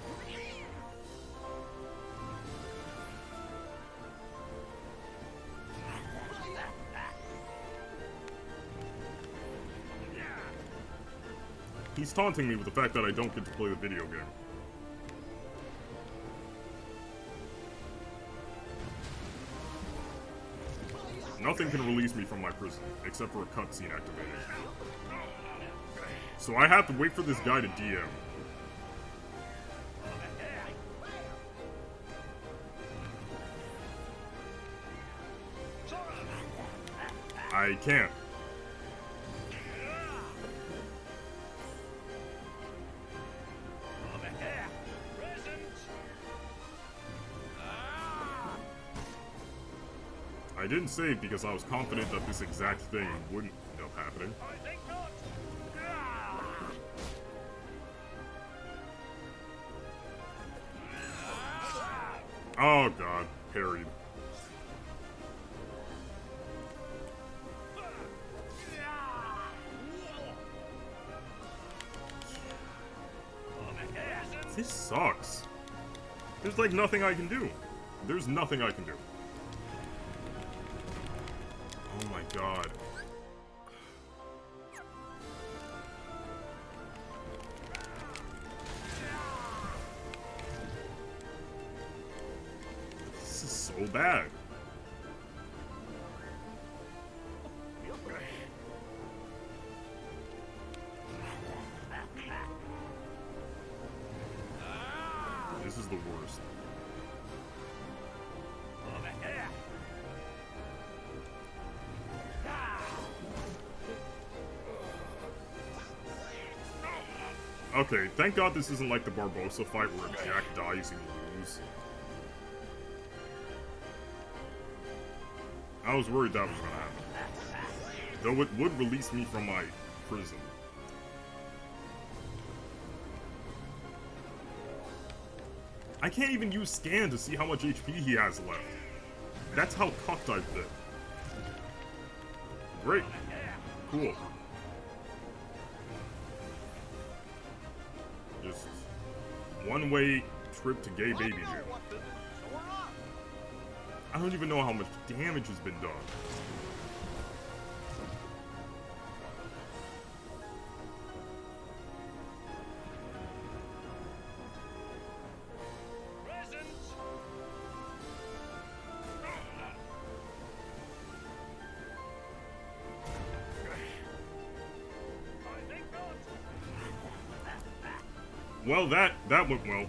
He's taunting me with the fact that I don't get to play the video game. Nothing can release me from my prison, except for a cutscene activating. So I have to wait for this guy to DM. I can't. I didn't save because I was confident that this exact thing wouldn't end up happening. Oh god, parried. This sucks. There's like nothing I can do. There's nothing I can do. Oh my god. This is so bad. This is the worst. Okay, thank god this isn't like the Barbossa fight where if Jack dies, you lose. I was worried that was gonna happen. Though it would release me from my prison. I can't even use scan to see how much HP he has left. That's how cucked I've been. Great. Cool. Just one-way trip to gay baby jail. I don't even know how much damage has been done. Well, that went well.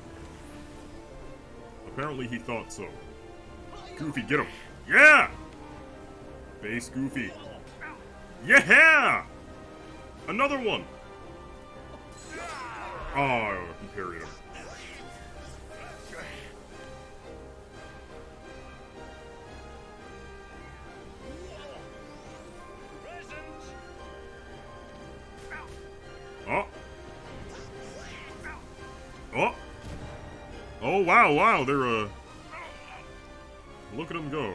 Apparently he thought so. Goofy, get him. Yeah! Base Goofy. Yeah! Another one! Oh, he parried him. Oh! Oh! Oh, wow, they're, look at them go.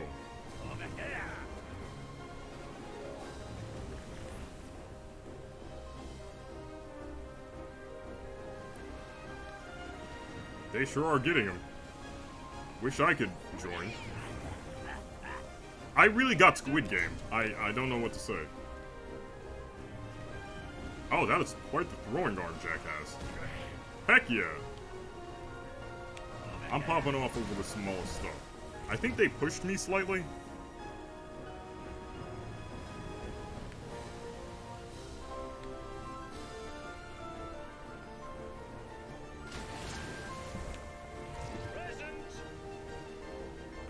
They sure are getting him. Wish I could join. I really got Squid Gamed. I don't know what to say. Oh, that is quite the throwing arm Jack has. Heck yeah! I'm popping off over the smallest stuff. I think they pushed me slightly.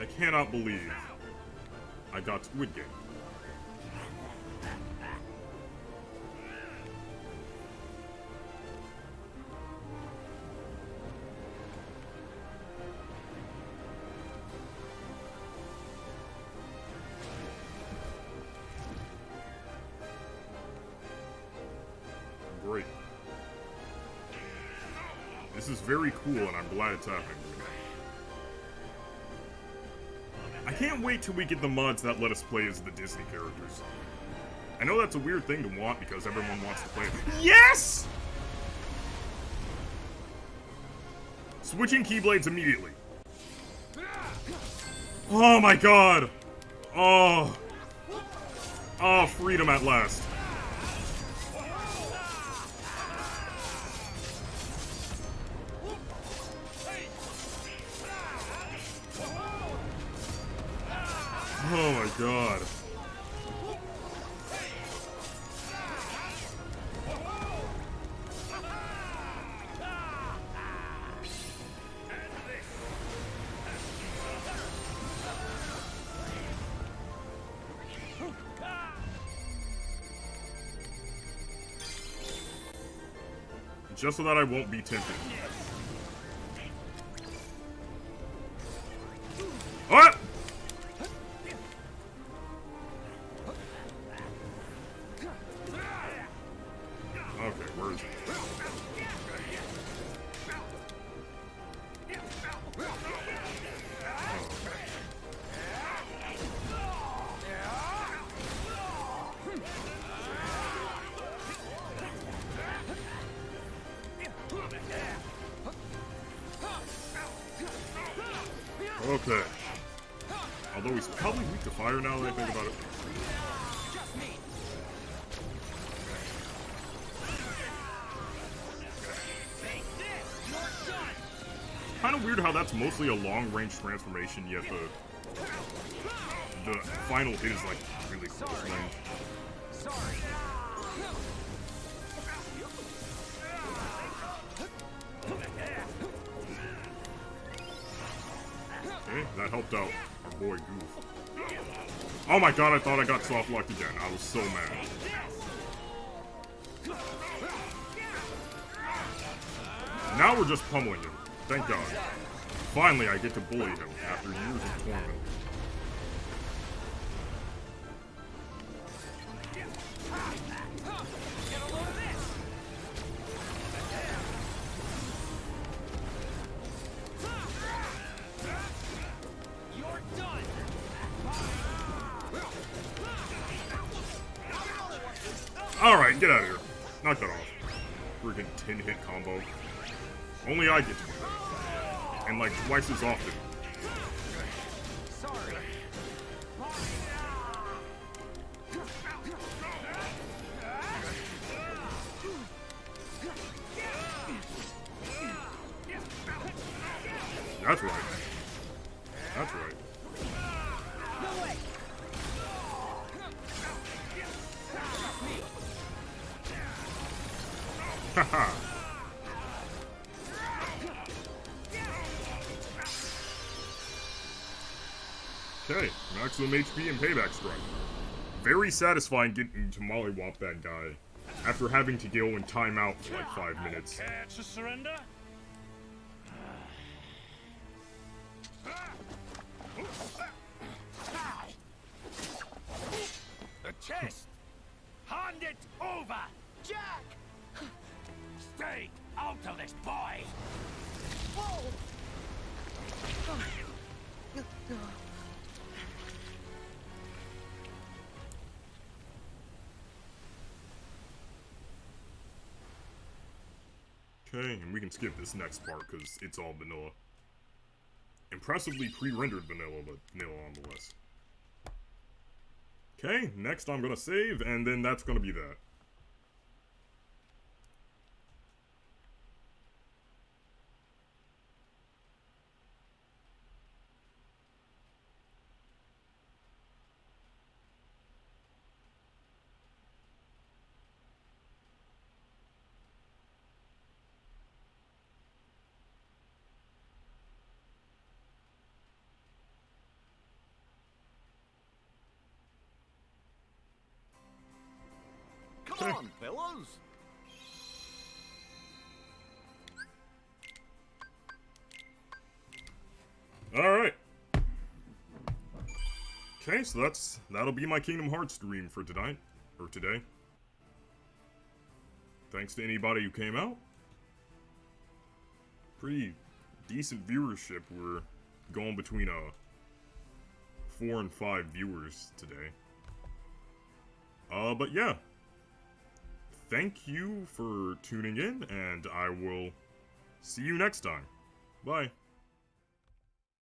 I cannot believe I got Squid Game. Great. This is very cool, and I'm glad it's happening. I can't wait till we get the mods that let us play as the Disney characters. I know that's a weird thing to want because everyone wants to play it. Yes! Switching Keyblades immediately. Oh my god! Oh. Oh, freedom at last. Oh my god. Just so that I won't be tempted. What? Okay, where is it? Okay. Although he's probably weak to fire now that I think about it. Kind of weird how that's mostly a long-range transformation, yet the final hit is like really close range. Okay, that helped out our boy Goof. Oh my god, I thought I got soft locked again. I was so mad. Now we're just pummeling him. Thank God. Finally, I get to bully him after years of torment. Alright, get out of here. Knock that off. Freaking 10-hit combo. Only I get to do that. And like twice as often. That's right. That's right. Haha. Okay, maximum HP and payback strike. Very satisfying getting to mollywop that guy after having to go in timeout for like 5 minutes. Care to surrender? The chest! Hand it over! Jack! Stay out of this, boy! Whoa! Okay, and we can skip this next part because it's all vanilla. Impressively pre-rendered vanilla, but vanilla nonetheless. Okay, next I'm gonna save, and then that's gonna be that. Come on, fellas. Alright. Okay, so that'll be my Kingdom Hearts stream for tonight. Or today. Thanks to anybody who came out. pretty decent viewership. We're going between 4 and 5 viewers today. But yeah. Thank you for tuning in, and I will see you next time. Bye.